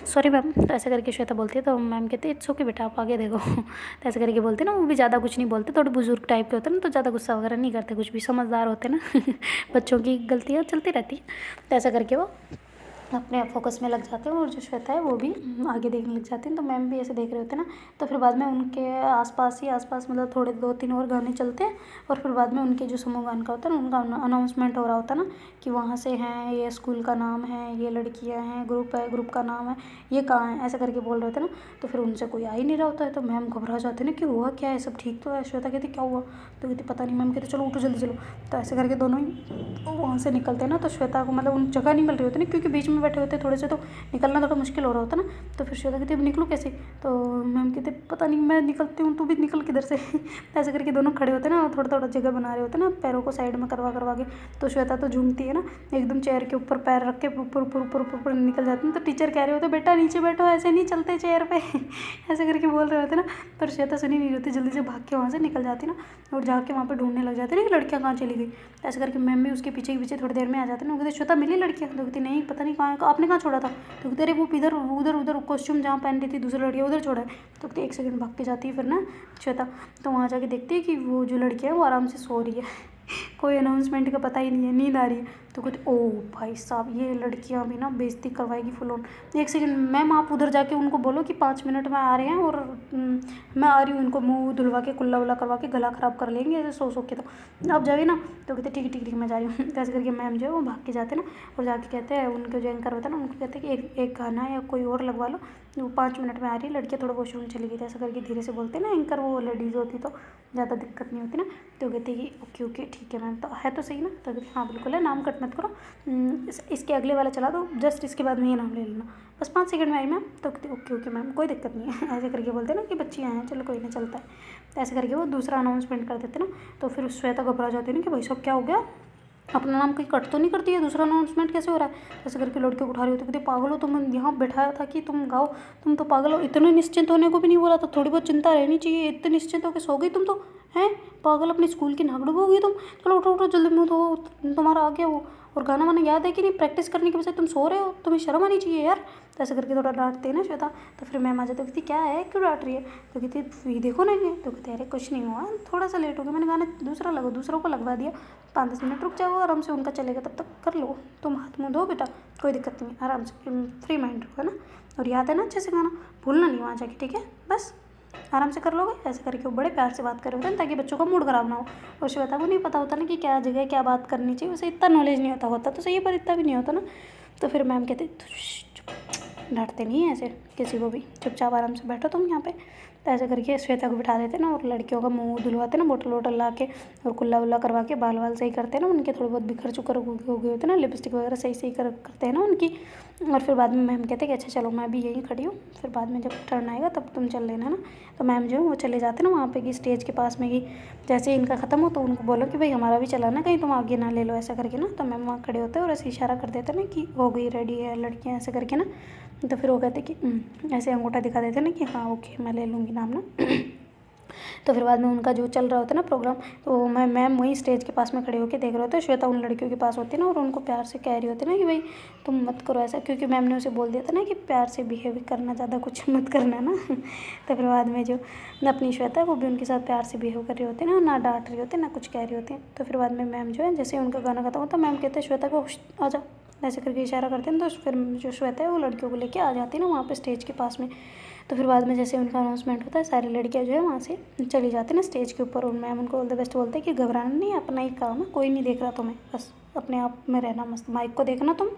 सॉरी मैम। तो ऐसे करके श्वेता बोलती है। तो मैम कहती है इट्स ओके बेटा आप आगे देखो। तो ऐसे करके बोलते ना, वो भी ज़्यादा कुछ नहीं बोलते, थोड़े बुजुर्ग टाइप के होते हैं ना, तो ज़्यादा गुस्सा वगैरह नहीं करते, कुछ भी समझदार होते हैं ना। बच्चों की गलतियाँ चलती रहती है। तो ऐसा करके वो अपने आप फोकस में लग जाते हैं, और जो श्वेता है वो भी आगे देखने लग जाती हैं। तो मैम भी ऐसे देख रहे होते हैं ना। तो फिर बाद में उनके आसपास मतलब थोड़े 2-3 और गाने चलते हैं, और फिर बाद में उनके जो समूह गान का होता है ना, उनका अनाउंसमेंट हो रहा होता है ना कि वहाँ से हैं, ये स्कूल का नाम है, ये लड़कियाँ हैं, ग्रुप है, ग्रुप का नाम है, ये कहाँ है, ऐसा करके बोल रहे होते हैं ना। तो फिर उनसे कोई आ ही नहीं रहा होता है। तो मैम घबरा जाते हैं ना कि हुआ क्या है, सब ठीक तो है। श्वेता कहती क्या हुआ। तो कहती पता नहीं। मैम कहते चलो उठो जल्दी चलो। तो ऐसे करके दोनों ही वहाँ से निकलते हैं ना। तो श्वेता को मतलब उन जगह नहीं मिल रही होती ना, क्योंकि बीच में बैठे होते थोड़े से, तो निकलना थोड़ा मुश्किल हो रहा होता ना। तो फिर श्वेता कहती अब निकलूँ कैसे। तो मैम कहते पता नहीं, मैं निकलती हूँ, तू भी निकल किधर से। ऐसे करके दोनों खड़े होते ना, थोड़ा थोड़ा जगह बना रहे होते ना, पैरों को साइड में करवा के। तो श्वेता तो झूमती है ना, एकदम चेयर के ऊपर पैर रख के ऊपर निकल जाती है। तो टीचर कह रहे होते बेटा नीचे बैठो, ऐसे नहीं चलते चेयर पे। ऐसे करके बोल रहे होते ना। पर श्वेता सुनी नहीं होती, जल्दी से भाग के वहाँ से निकल जाती ना, और जाके वहाँ पर ढूंढने लग जाती ना कि लड़कियाँ कहाँ चली गई। ऐसे करके मैम भी उसके पीछे थोड़ी देर में आ जाते ना। वो कहते श्वेता मिली लड़कियाँ। तो कहती नहीं पता नहीं कहाँ है, आपने कहाँ छोड़ा था? तो कहते अरे वो इधर उधर उधर कॉस्ट्यूम जहाँ पहन रही थी दूसरी लड़कियाँ उधर छोड़ा है। तो कहते 1 सेकंड भाग के जाती है फिर ना श्वेता, तो वहाँ जाके देखती है कि वो जो लड़की है वो आराम से सो रही है कोई अनाउंसमेंट का पता ही नहीं है, नींद आ रही है। तो कहते ओ भाई साहब ये लड़कियां भी ना बेइज्जती करवाएगी फुल ऑन। 1 सेकंड मैम आप उधर जाके उनको बोलो कि 5 मिनट में आ रहे हैं और मैं आ रही हूँ, उनको मुंह धुलवा के कुल्ला वुल्ला करवा के गला ख़राब कर लेंगे ऐसे सो के। तो आप जाइए ना। तो कहते ठीक है ठीक है मैं जा रही हूँ। ऐसे करके मैम जो है वो भाग के जाते ना और जाके कहते हैं उनके जो एंकर होता है ना उनको कहते हैं कि एक गाना या कोई और लगवा लो, वो 5 मिनट में आ रही है, लड़कियाँ थोड़ा वॉशरूम चली गई थी ऐसा करके धीरे से बोलते हैं ना एंकर, वो लेडीज़ होती तो ज़्यादा दिक्कत नहीं होती ना। तो कहते कि ओके ओके ठीक है मैम, तो है तो सही ना? तो कहते हाँ बिल्कुल है, नाम कट मत करो, इसके अगले वाला चला दो, जस्ट इसके बाद में ये नाम ले लेना, बस 5 सेकंड में आई मैम। तो कहते ओके ओके मैम कोई दिक्कत नहीं है ऐसे करके बोलते ना कि बच्चियाँ हैं चलो कोई नहीं चलता है। तो ऐसे करके वो दूसरा अनाउंसमेंट कर देते ना। तो फिर श्वेता घबरा जाती है ना कि भाई साहब क्या हो गया, अपना नाम कहीं कट तो नहीं करती है, दूसरा अनाउंसमेंट कैसे हो रहा है? ऐसे करके लड़के को उठा रही हो तो कहते पागल हो तुम, यहाँ बैठाया था कि तुम गाओ, तुम तो पागल हो, इतने निश्चिंत होने को भी नहीं बोला, तो थोड़ी बहुत चिंता रहनी चाहिए, इतने निश्चिंत होकर सो गई तुम तो हैं पागल, अपने स्कूल की नागडूब हो गई तुम, चलो उठो उठो जल्दी में, तो तुम्हारा आ गया वो, और गाना वाना याद है कि नहीं, प्रैक्टिस करने के बजाय तुम सो रहे हो, तुम्हें शर्म आनी चाहिए यार। तो ऐसे करके थोड़ा डांटते हैं ना श्वेता। तो फिर मैम आ जाती, कहती क्या है क्यों डांट रही है? तो कहती ये देखो ना इन्हें। तो कहते अरे कुछ नहीं हुआ, थोड़ा सा लेट हो गया, मैंने गाना दूसरों को लगवा दिया, 5-10 मिनट रुक जाओ, आराम से उनका चलेगा तब तक कर लो, तुम हाथ मुँह धो बेटा, कोई दिक्कत नहीं है, आराम से फ्री माइंड रहो है ना, और याद है ना अच्छे से गाना, भूलना नहीं वहाँ जाके, ठीक है बस आराम से कर लोगे। ऐसे करके वो बड़े प्यार से बात कर रहे होते हैं ताकि बच्चों का मूड ख़राब ना हो। और श्वेता को नहीं पता होता ना कि क्या जगह क्या बात करनी चाहिए, उसे इतना नॉलेज नहीं होता तो सही है पर इतना भी नहीं होता ना। तो फिर मैम कहते डांटते नहीं है ऐसे किसी को भी, चुपचाप आराम से बैठो तुम यहाँ पे। तो ऐसे करके श्वेता को बिठा देते ना और लड़कियों का मुंह धुलवाते ना, बोतल वोटल ला के और कुल्ला वुल्ला करवा के, बाल वाल सही करते हैं ना उनके, थोड़े बहुत बिखर चुकर हो गए होते ना, लिपस्टिक वगैरह सही करते हैं ना उनकी। और फिर बाद में मैम कहते हैं कि अच्छा चलो मैं भी यहीं खड़ी हूँ, फिर बाद में जब टर्न आएगा तब तुम चल लेना ना। तो मैम जो है वो चले जाते ना वहाँ पे कि स्टेज के पास में कि जैसे ही इनका ख़त्म हो तो उनको बोलो कि भाई हमारा भी चलाना, कहीं तुम आगे ना ले लो ऐसा करके ना। तो मैम वहाँ खड़े होते हैं और ऐसे इशारा कर देते ना कि हो गई रेडी है लड़कियाँ ऐसे करके ना। तो फिर वो कहते कि ऐसे अंगूठा दिखा देते ना कि हाँ ओके मैं ले लूँगी नाम ना। तो फिर बाद में उनका जो चल रहा होता है ना प्रोग्राम, तो मैम वहीं स्टेज के पास में खड़े होकर देख रहे होते हैं, श्वेता उन लड़कियों के पास होती है ना और उनको प्यार से कह रही होती है ना कि भाई तुम मत करो ऐसा, क्योंकि मैम ने उसे बोल दिया था ना कि प्यार से बिहेव करना, ज़्यादा कुछ मत करना ना। तो फिर बाद में जो अपनी श्वेता है वो भी उनके साथ प्यार से बिहेव कर रही होती है ना, ना डांट रही होती है ना कुछ कह रही होती है। तो फिर बाद में मैम जो है जैसे उनका गाना खत्म होता है मैम कहते हैं श्वेता को आ जाओ, ऐसे करके इशारा करते हैं। तो फिर जो श्वेता है वो लड़कियों को लेके आ जाती है ना वहाँ पे स्टेज के पास में। तो फिर बाद में जैसे उनका अनाउंसमेंट होता है सारी लड़कियाँ जो है वहाँ से चली जाती है ना स्टेज के ऊपर, और मैम उनको ऑल द बेस्ट बोलते हैं कि घबराना नहीं, अपना ही काम है, कोई नहीं देख रहा तुम्हें, बस अपने आप में रहना, मस्त माइक को देखना तुम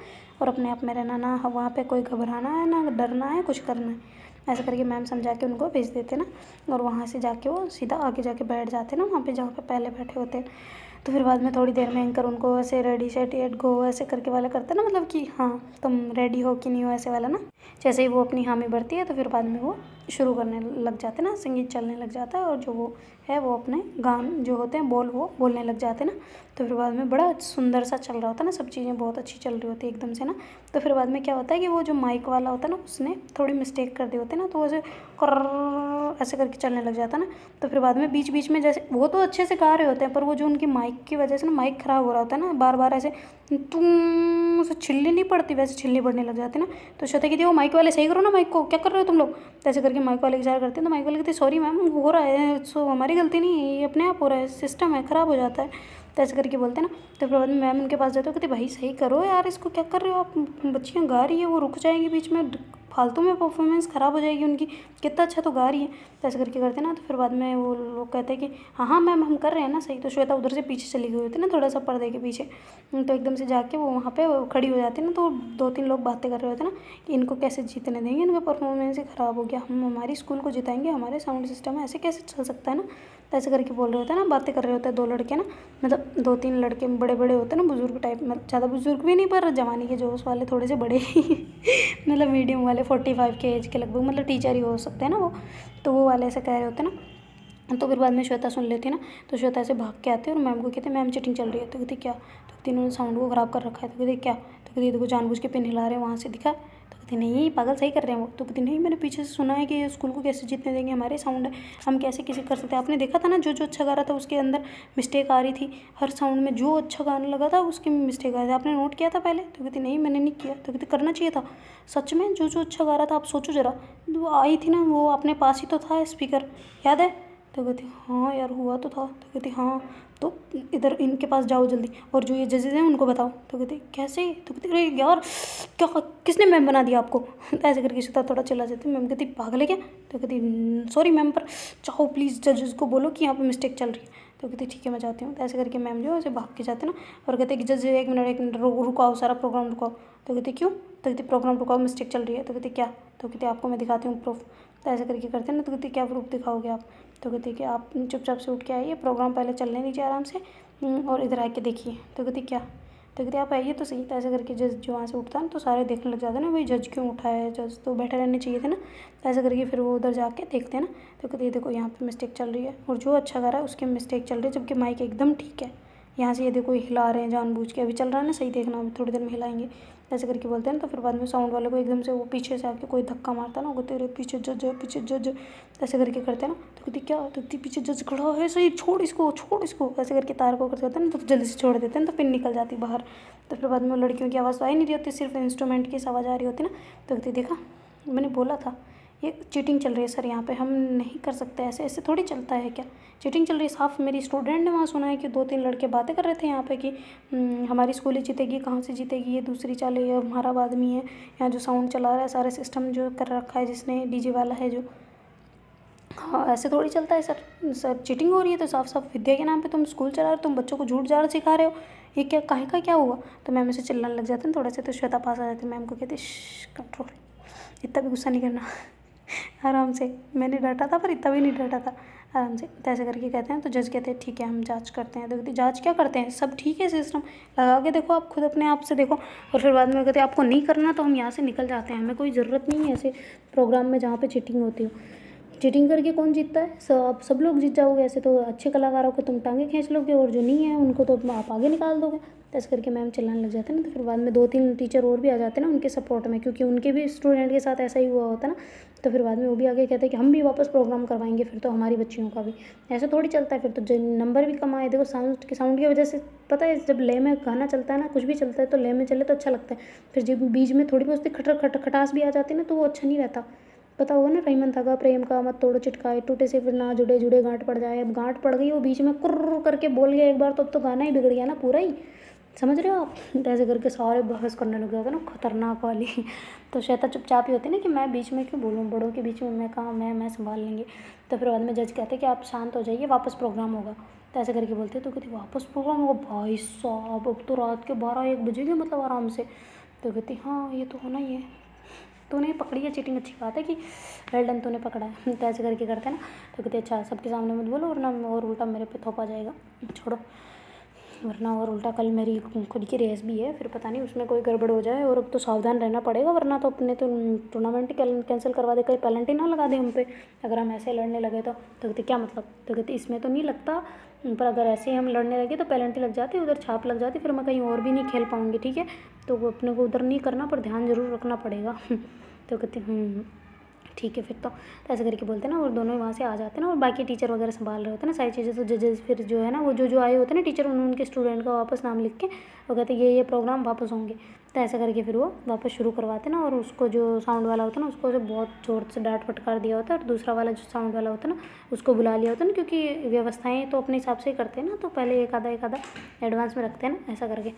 और अपने आप में रहना, ना वहाँ पे कोई घबराना है ना डरना है कुछ करना है। ऐसा करके मैम समझा के उनको भेज देते ना, और वहाँ से जाके वो सीधा आगे जाके बैठ जाते ना वहाँ पे जहाँ पे पहले बैठे होते हैं। तो फिर बाद में थोड़ी देर में एंकर उनको ऐसे रेडी सेट एट गो ऐसे करके वाला करते ना, मतलब कि हाँ तुम रेडी हो कि नहीं हो ऐसे वाला ना। जैसे ही वो अपनी हामी भरती है तो फिर बाद में वो शुरू करने लग जाते हैं ना, संगीत चलने लग जाता है और जो वो है वो अपने गान जो होते हैं वो बोलने लग जाते हैं ना। तो फिर बाद में बड़ा सुंदर सा चल रहा होता है ना, सब चीज़ें बहुत अच्छी चल रही होती है एकदम से ना। तो फिर बाद में क्या होता है कि वो जो माइक वाला होता है ना उसने थोड़ी मिस्टेक कर दी होती है ना, तो वो ऐसे करके चलने लग जाता है ना। तो फिर बाद में बीच बीच में जैसे वो तो अच्छे से गा रहे होते हैं पर वो जो उनकी माइक की वजह से ना माइक ख़राब हो रहा होता है ना, बार बार ऐसे तुम उसे छिल्ली नहीं पड़ती वैसे छिल्ली पड़ने लग जाती ना। तो श्वेता कहती है वो माइक वाले सही करो ना, माइक को क्या कर रहे हो तुम लोग। तो ऐसे करके माइक वाले इशारा करते हैं तो माइक वाले कहते हैं सॉरी मैम हो रहा है, सो हमारी गलती नहीं है, ये अपने आप हो रहा है, सिस्टम है ख़राब हो जाता है। तो ऐसे करके बोलते हैं ना। तो फिर बाद में मैम उनके पास जाते हो, कहते भाई सही करो यार, इसको क्या कर रहे हो आप, बच्चियाँ गा रही है वो रुक जाएंगी बीच में, फालतू में परफॉर्मेंस ख़राब हो जाएगी उनकी, कितना अच्छा तो गा रही है। तो ऐसे करके करते ना। तो फिर बाद में वो लोग कहते हैं कि हाँ मैम हम कर रहे हैं ना सही। तो श्वेता उधर से पीछे चली गई होती है ना थोड़ा सा पर्दे के पीछे, तो एकदम से जाके वो वहाँ पे खड़ी हो जाती है ना। तो 2-3 लोग बातें कर रहे होते हैं ना कि इनको कैसे जीतने देंगे, इनका परफॉर्मेंस ही ख़राब हो गया, हम हमारी स्कूल को जिताएंगे, हमारे साउंड सिस्टम है, ऐसे कैसे चल सकता है ना। तो ऐसे करके बोल रहे होते हैं ना, बातें कर रहे होते हैं 2 लड़के ना, मतलब 2-3 लड़के बड़े बड़े होते हैं ना, बुजुर्ग टाइप, मतलब ज़्यादा बुजुर्ग भी नहीं पर जवानी के जोश वाले थोड़े से बड़े मतलब मीडियम वाले 45 के एज के लगभग, मतलब टीचर ही हो सकते हैं ना वो। तो वो वाले ऐसे कह रहे होते हैं ना। तो फिर बाद में श्वेता सुन लेती है ना। तो श्वेता ऐसे भाग के आती है और मैम को कहते हैं मैम चीटिंग चल रही है। तो कहती क्या? तो कहती इन्होंने साउंड को ख़राब कर रखा है। तो कहती क्या? तो कहती देखो जानबूझ के पिन हिला रहे हैं वहाँ से दिखा। तो कहती नहीं पागल सही कर रहे हैं वो। तो कहती नहीं मैंने पीछे से सुना है कि ये स्कूल को कैसे जीतने देंगे, हमारे साउंड है, हम कैसे किसी कर सकते हैं। आपने देखा था ना जो जो अच्छा गा रहा था उसके अंदर मिस्टेक आ रही थी, हर साउंड में जो अच्छा गाने लगा था उसकी मिस्टेक आ रही थी, आपने नोट किया था पहले। तो कहती नहीं मैंने नहीं किया। तो कहती करना चाहिए था, सच में जो जो अच्छा गा रहा था। आप सोचो जरा, वो आई थी ना वो अपने पास ही तो था स्पीकर, याद है। तो कहती हाँ यार हुआ तो था। तो कहती हाँ तो इधर इनके पास जाओ जल्दी, और जो ये जजेस हैं उनको बताओ। तो कहती कैसे। तो कहती अरे यार क्या किसने मैम बना दिया आपको। तो ऐसे करके सीधा थोड़ा चला जाती। मैम कहती पागल है क्या। तो कहती सॉरी मैम पर चाहो प्लीज़ जजेस को बोलो कि यहाँ पे मिस्टेक चल रही है। तो कहती ठीक है मैं जाती हूँ। तो ऐसे करके मैम जो है उसे भाग के जाते ना, और कहते कि जज एक मिनट रुकाओ, सारा प्रोग्राम रुकाओ। तो कहती क्यों। तो कहती प्रोग्राम रुकाओ मिस्टेक चल रही है। तो कहती क्या। तो कहती आपको मैं दिखाती हूँ प्रूफ। तो ऐसे करके करते हैं ना। तो कहती क्या प्रूफ दिखाओगे आप। तो कहती कि आप चुपचाप से उठ के आइए, प्रोग्राम पहले चलने दीजिए आराम से, और इधर आके देखिए। तो कहती क्या। तो कहती आप आइए तो सही। तो ऐसे करके जज जो वहाँ से उठता है तो सारे देखने लग जाते हैं ना, भाई जज क्यों उठा है, जज तो बैठे रहने चाहिए थे ना। तो ऐसे करके फिर वो उधर जाके देखते हैं ना। तो कहती है देखो यहाँ पे मिस्टेक चल रही है, और जो अच्छा गा रहा है उसकी मिस्टेक चल रही है, जबकि माइक एकदम ठीक है। यहाँ से ये देखो हिला रहे हैं जानबूझ के, अभी चल रहा है ना सही, देखना अभी थोड़ी देर में हिलाएंगे। ऐसे करके बोलते हैं। तो फिर बाद में साउंड वाले को एकदम से वो पीछे से आके कोई धक्का मारता है ना, वो तेरे पीछे जज है, पीछे जज। ऐसे करके करते हैं ना। तो कहती क्या। तो कहती पीछे जज खड़ा है सही, छोड़ इसको छोड़ इसको। ऐसे करके तार को करते हैं ना, तो जल्दी से छोड़ देते हैं, तो फिर निकल जाती बाहर। तो फिर बाद में लड़कियों की आवाज़ तो आ ही नहीं रही होती, सिर्फ इंस्ट्रूमेंट की आवाज़ आ रही होती ना। तो कहती देखा मैंने बोला था ये चीटिंग चल रही है सर, यहाँ पे हम नहीं कर सकते, ऐसे ऐसे थोड़ी चलता है क्या। चीटिंग चल रही है साफ। मेरी स्टूडेंट ने वहाँ सुना है कि 2-3 लड़के बातें कर रहे थे यहाँ पे कि हमारी स्कूल ही जीतेगी, कहाँ से जीतेगी, ये दूसरी चाल है, ये हमारा आदमी है, यहाँ जो साउंड चला रहा है, सारा सिस्टम जो कर रखा है जिसने, डीजे वाला है जो। हाँ ऐसे थोड़ी चलता है सर, सर चीटिंग हो रही है। तो साफ साफ विद्या के नाम पे तुम स्कूल चला रहे हो, तुम बच्चों को झूठ जाड़ सिखा रहे हो, ये क्या काहे का क्या हुआ। तो मैम ऐसे चिल्लाने लग जाते हैं थोड़े से। तो श्वेता पास आ जाती है, मैम को कहती कंट्रोल, इतना भी गुस्सा नहीं करना, आराम से। मैंने डांटा था पर इतना भी नहीं डांटा था, आराम से। तो ऐसे करके कहते हैं। तो जज कहते हैं ठीक है हम जांच करते हैं। तो कहती जांच क्या करते हैं, सब ठीक है सिस्टम, लगा के देखो आप खुद अपने आप से देखो। और फिर बाद में कहते हैं आपको नहीं करना तो हम यहाँ से निकल जाते हैं, हमें कोई ज़रूरत नहीं है ऐसे प्रोग्राम में जहाँ पे चीटिंग होती हो। चीटिंग करके कौन जीतता है, सब लोग जीत जाओगे। ऐसे तो अच्छे कलाकारों को तुम टांगे खींच लोगे, और जो नहीं है उनको तो आप आगे निकाल दोगे। तो ऐसे करके मैम चिल्लाने लग जाते हैं ना। तो फिर बाद में 2-3 टीचर और भी आ जाते हैं ना उनके सपोर्ट में, क्योंकि उनके भी स्टूडेंट के साथ ऐसा ही हुआ होता है ना। तो फिर बाद में वो भी आगे कहते हैं कि हम भी वापस प्रोग्राम करवाएंगे फिर तो हमारी बच्चियों का भी। ऐसा थोड़ी चलता है, फिर तो नंबर भी कम आए। देखो साउंड की वजह से पता है, जब लय में गाना चलता है ना, कुछ भी चलता है तो लय में चले तो अच्छा लगता है। फिर जब बीच में थोड़ी बहुत खटास भी आ जाती है ना, तो वो अच्छा नहीं रहता। पता होगा ना, रहीमन धागा प्रेम का मत तोड़ो चिटकाए, टूटे से फिर ना जुड़े जुड़े गांठ पड़ जाए। अब गांठ पड़ गई, वो बीच में कुर्र करके बोल गया एक बार, तो अब तो गाना ही बिगड़ गया ना पूरा ही, समझ रहे हो आप। तो ऐसे करके सारे बहस करने लग जाते ना, खतरनाक वाली। तो श्वेता चुपचाप ही होती ना कि मैं बीच में क्यों बोलूँ, बड़ों के बीच में मैं कहाँ, मैं संभाल लेंगे। तो फिर बाद में जज कहते कि आप शांत हो जाइए, वापस प्रोग्राम होगा। तो ऐसे करके बोलते तो कहती वापस प्रोग्राम होगा, भाई साहब अब तो रात के 12-1 बजेंगे मतलब आराम से। तो कहती हाँ ये तो होना ही है, तूने पकड़ी है चीटिंग, अच्छी बात है कि वेल डन तूने पकड़ा है। तो ऐसे करके करते हैं ना। तो कहते अच्छा सबके सामने मत बोलो वरना और उल्टा मेरे पे थोपा जाएगा, छोड़ो, वरना और उल्टा कल मेरी खुद की रेस भी है, फिर पता नहीं उसमें कोई गड़बड़ हो जाए, और अब तो सावधान रहना पड़ेगा, वरना तो अपने तो टूर्नामेंट ही कैंसिल करवा दे, कहीं पेनल्टी ना लगा दे हम पे अगर हम ऐसे लड़ने लगे तो। कहते क्या मतलब। तो कहते इसमें तो नहीं लगता, पर अगर ऐसे ही हम लड़ने लगे तो पेनल्टी लग जाती, उधर छाप लग जाती, फिर मैं कहीं और भी नहीं खेल पाऊँगी, ठीक है। तो वो अपने को उधर नहीं करना, पर ध्यान ज़रूर रखना पड़ेगा। तो कहते ठीक है फिर तो ऐसे करके बोलते हैं ना, और दोनों वहाँ से आ जाते हैं ना, और बाकी टीचर वगैरह संभाल रहे होते हैं ना सारी चीज़ें। तो जजेस फिर जो है ना, वो जो आए होते हैं ना टीचर, उनके स्टूडेंट का वापस नाम लिख के वो कहते हैं ये प्रोग्राम वापस होंगे। तो ऐसा करके फिर वो वापस शुरू करवाते हैं ना, और उसको जो साउंड वाला होता है ना उसको जो बहुत ज़ोर से डांट फटकार दिया होता है, और दूसरा वाला जो साउंड वाला होता है ना उसको बुला लिया होता है ना, क्योंकि व्यवस्थाएँ तो अपने हिसाब से ही करते हैं ना, तो पहले एक आधा एडवांस में रखते हैं ना, ऐसा करके।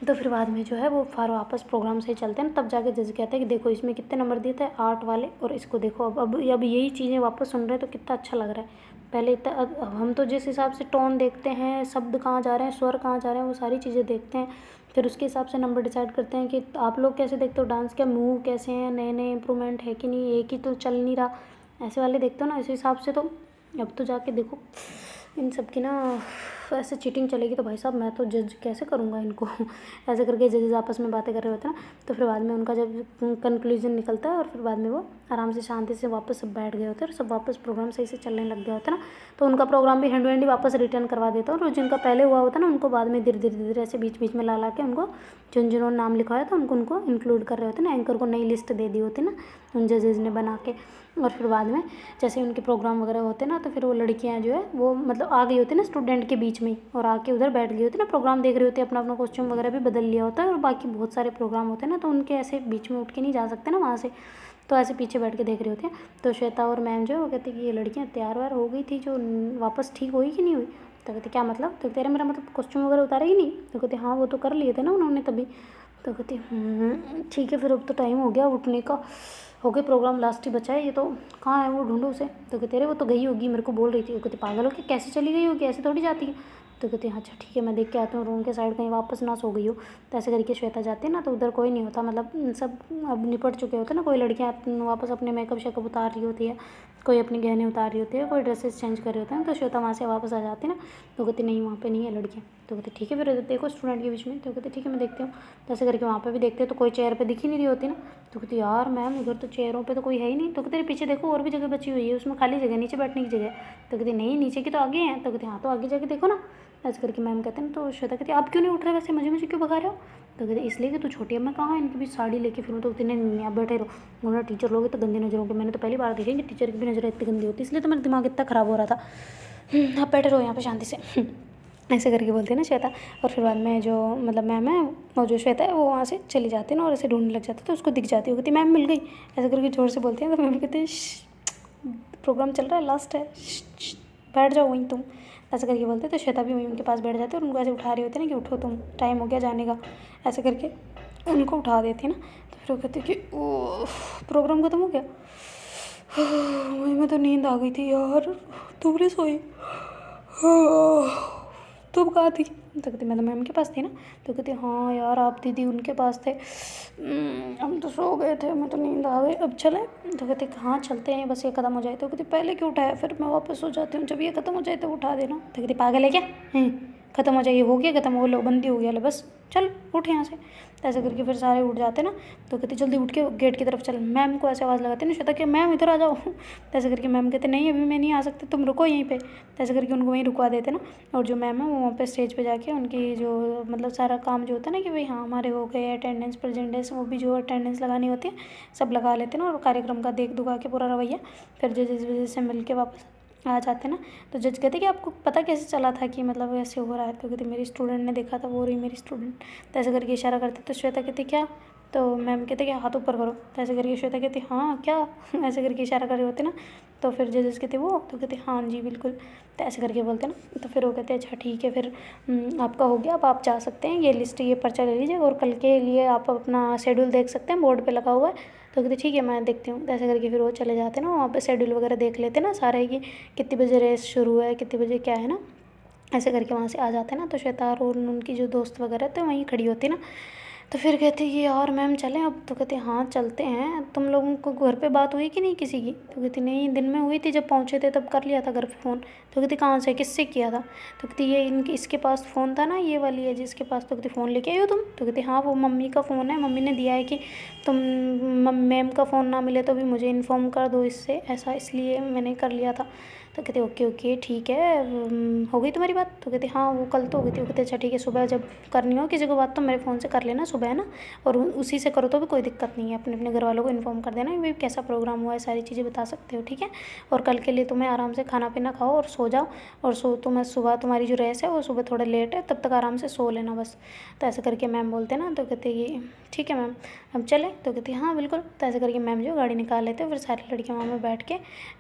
तो फिर बाद में जो है वो फिर वापस प्रोग्राम से चलते हैं, तब जाके जज कहते हैं कि देखो इसमें कितने नंबर दिए थे 8 वाले, और इसको देखो अब यही चीज़ें वापस सुन रहे हैं तो कितना अच्छा लग रहा है। पहले अब हम तो जिस हिसाब से टोन देखते हैं, शब्द कहाँ जा रहे हैं, स्वर कहाँ जा रहे हैं, वो सारी चीज़ें देखते हैं, फिर उसके हिसाब से नंबर डिसाइड करते हैं कि आप लोग कैसे देखते हो, डांस के मूव कैसे हैं, नए नए इम्प्रूवमेंट है कि नहीं, एक ही तो चल नहीं रहा, ऐसे वाले देखते हो ना, इस हिसाब से। तो अब तो जाके देखो इन सब की ना ऐसे चीटिंग चलेगी तो भाई साहब मैं तो जज कैसे करूँगा इनको। ऐसे करके जजेस आपस में बातें कर रहे होते हैं ना, तो फिर बाद में उनका जब कंक्लूजन निकलता है और फिर बाद में वो आराम से शांति से वापस सब बैठ गए होते हैं और सब वापस प्रोग्राम सही से चलने लग गया होता है ना, तो उनका प्रोग्राम भी हैंड टू हैंड ही वापस रिटर्न करवा देता है। और जिनका पहले हुआ होता है ना उनको बाद में धीरे धीरे धीरे ऐसे बीच बीच में ला के उनको जिन्होंने नाम लिखवाया था उनको इंक्लूड कर रहे होते ना, एंकर को नई लिस्ट दे दी होती ना उन जजेज़ ने बना के। और फिर बाद में जैसे उनके प्रोग्राम वगैरह होते ना, तो फिर वो लड़कियां जो है वो मतलब आ गई होती ना स्टूडेंट के बीच में ही, और आके उधर बैठ गई होती ना, प्रोग्राम देख रही होती है, अपना अपना कॉस्ट्यूम वगैरह भी बदल लिया होता है, और बाकी बहुत सारे प्रोग्राम होते हैं ना, तो उनके ऐसे बीच में उठ के नहीं जा सकते ना वहाँ से, तो ऐसे पीछे बैठ के देख रहे होते हैं। तो श्वेता और मैम जो है वो कहती कि ये लड़कियाँ तैयार वार हो गई थी जो वापस ठीक हुई कि नहीं हुई। तो कहते क्या मतलब, तो तेरा मेरा मतलब कॉस्ट्यूम वगैरह उतारेगी नहीं। तो कहते हाँ वो तो कर लिए थे ना उन्होंने तभी। तो कहती ठीक है फिर अब तो टाइम हो गया उठने का, हो गए प्रोग्राम लास्ट ही बचा है ये तो, कहाँ है वो ढूंढो उसे। तो कहते अरे वो तो गई होगी मेरे को बोल रही थी। वो कहते पागल हो कि कैसे चली गई होगी, ऐसे थोड़ी जाती है। तो कहते अच्छा ठीक है मैं देख के आता हूँ रूम के साइड कहीं वापस ना सो गई हो। तो ऐसे करके श्वेता जाती है ना, तो उधर कोई नहीं होता, मतलब सब अब निपट चुके होते ना, कोई लड़कियाँ वापस अपने मेकअप शेकअप उतार रही होती है, कोई अपने गहने उतार रही होती है, कोई ड्रेसेस चेंज कर रहे होते हैं। तो श्वेता वहाँ से वापस आ जाती है ना, तो कहती नहीं वहाँ पे नहीं है लड़कियाँ। तो कहते ठीक है फिर देखो स्टूडेंट के बीच में। तो कहते ठीक है मैं देखती हूँ। तो ऐसे करके वहाँ पे भी देखते हैं तो कोई चेयर पे दिख ही नहीं रही होती ना। तो कहती यार मैम उधर तो चेयरों पे तो कोई है ही नहीं। तो कहते पीछे देखो और भी जगह बची हुई है, उसमें खाली जगह नीचे बैठने की जगह। तो कहती नहीं नीचे की तो आगे हैं। तो कहते हाँ तो आगे जाके देखो ना। ऐसे करके मैम कहते हैं। तो श्वेता कहती आप क्यों नहीं उठ रहे वैसे, मुझे क्यों भगा रहे हो। तो कहते इसलिए कि तू छोटी है, मैं कहाँ इनके बीच साड़ी लेके फिरूँ। तो कहते नहीं आप बैठे रहो, उन्होंने टीचर लोग तो गंदी नजरों के, मैंने तो पहली बार देखे कि टीचर की भी नज़र इतनी गंदी होती, इसलिए तो मेरा दिमाग इतना ख़राब हो रहा था। आप बैठे रहो यहाँ पे शांति से। ऐसे करके बोलते हैं ना श्वेता। और फिर बाद में जो मतलब मैम है और जो श्वेता है वो वहाँ से चली जाती है ना, और ऐसे ढूंढने लग जाती है, तो उसको दिख जाती है, वो कहती मैम मिल गई। ऐसे करके जोर से बोलते हैं। तो मैम कहते हैं प्रोग्राम चल रहा है लास्ट है, बैठ जाओ वहीं तुम। ऐसे करके बोलते हैं। तो श्वेता भी वहीं उनके पास बैठ जाती है और उनको ऐसे उठा रही होती है ना कि उठो तुम, टाइम हो गया जाने का। ऐसे करके उनको उठा देती है ना। तो फिर वो कहती है कि ओ प्रोग्राम खत्म हो गया। मैं तो नींद आ गई थी यार, तुमने सोई तुम कहाँ थी। तो कहती मैं तो मैम के पास थी ना। तो कहती हाँ यार आप दीदी उनके पास थे, हम तो सो गए थे, मैं तो नींद आ गई, अब चले। तो कहते हाँ चलते हैं बस ये ख़त्म हो जाए। तो कहती पहले क्यों उठाया, फिर मैं वापस सो जाती हूँ, जब ये ख़त्म हो जाए तो उठा देना। तो कहती पागल है क्या, ख़त्म हो जाए, हो गया ख़त्म, हो लो बंदी हो गया, ले बस चल उठ यहाँ से। तो ऐसे करके फिर सारे उठ जाते ना। तो कहती जल्दी उठ के गेट की तरफ चल। मैम को ऐसे आवाज़ लगाते ना श्वेता कि मैम इधर आ जाओ। तो ऐसे करके मैम कहते नहीं अभी मैं नहीं आ सकती, तुम रुको यहीं पे। तो ऐसे करके उनको वहीं रुकवा देते ना। और जो मैम है वो वहाँ पे स्टेज पे जाके उनकी जो मतलब सारा काम जो होता है ना कि भाई हाँ हमारे हो गए अटेंडेंस प्रेजेंटेंस, वो भी जो अटेंडेंस लगानी होती है सब लगा लेते ना, और कार्यक्रम का देख दुखा के पूरा रवैया फिर जजेस वजह से मिल के वापस आ जाते ना। तो जज कहते कि आपको पता कैसे चला था कि मतलब ऐसे हो रहा है। तो कहते मेरी स्टूडेंट ने देखा था, वो रही मेरी स्टूडेंट। तो ऐसे करके इशारा करते। तो श्वेता कहती क्या, तो मैम कहते कि हाथ ऊपर करो। तो ऐसे करके श्वेता कहती हाँ क्या, ऐसे करके इशारा कर रहे होते ना। तो फिर जजेस कहते वो, तो कहते हाँ जी बिल्कुल। तो ऐसे करके बोलते ना। तो फिर वो कहते अच्छा ठीक है फिर आपका हो गया, अब आप जा सकते हैं, ये लिस्ट ये पर्चा ले लीजिए और कल के लिए आप अपना शेड्यूल देख सकते हैं, बोर्ड पे लगा हुआ है। तो कहते ठीक है मैं देखती हूँ। तो ऐसे करके फिर वो चले जाते ना, वहाँ पे शेड्यूल वगैरह देख लेते ना सारे कि कितने बजे रेस शुरू है, कितने बजे क्या है ना। ऐसे करके वहाँ से आ जाते ना। तो श्वेता और उनकी जो दोस्त वगैरह थे वहीं खड़ी होती ना। तो फिर कहती कि यार मैम चलें अब। तो कहते हाँ चलते हैं, तुम लोगों को घर पे बात हुई कि नहीं किसी की। तो कहती नहीं दिन में हुई थी, जब पहुँचे थे तब कर लिया था घर पे फ़ोन। तो कहती कहाँ से, किससे किया था। तो कहती ये इनकी इसके पास फ़ोन था ना, ये वाली है जिसके पास। तो कहती फ़ोन लेके आई हो तुम। तो कहती हाँ वो मम्मी का फ़ोन है, मम्मी ने दिया है कि तुम मैम का फ़ोन ना मिले तो भी मुझे इन्फॉर्म कर दो इससे, ऐसा इसलिए मैंने कर लिया था। तो कहते ओके ओके ठीक है, हो गई तुम्हारी बात। तो कहते हाँ वो कल तो हो गई थी। वो कहते अच्छा ठीक है, सुबह जब करनी हो किसी को बात तो मेरे फ़ोन से कर लेना सुबह है ना, और उसी से करो तो भी कोई दिक्कत नहीं है, अपने अपने घर वालों को इन्फॉर्म कर देना भाई कैसा प्रोग्राम हुआ है, सारी चीज़ें बता सकते हो ठीक है। और कल के लिए तुम्हें आराम से खाना पीना खाओ और सो जाओ, और तुम्हें सुबह तुम्हारी जो रेस है वो सुबह थोड़ा लेट है, तब तक आराम से सो लेना बस। तो ऐसे करके मैम बोलते ना। तो कहते ये ठीक है मैम हम चले। तो कहती हाँ बिल्कुल। तो ऐसे करके मैम जो गाड़ी निकाल लेते, फिर सारी लड़कियाँ वहाँ में बैठ के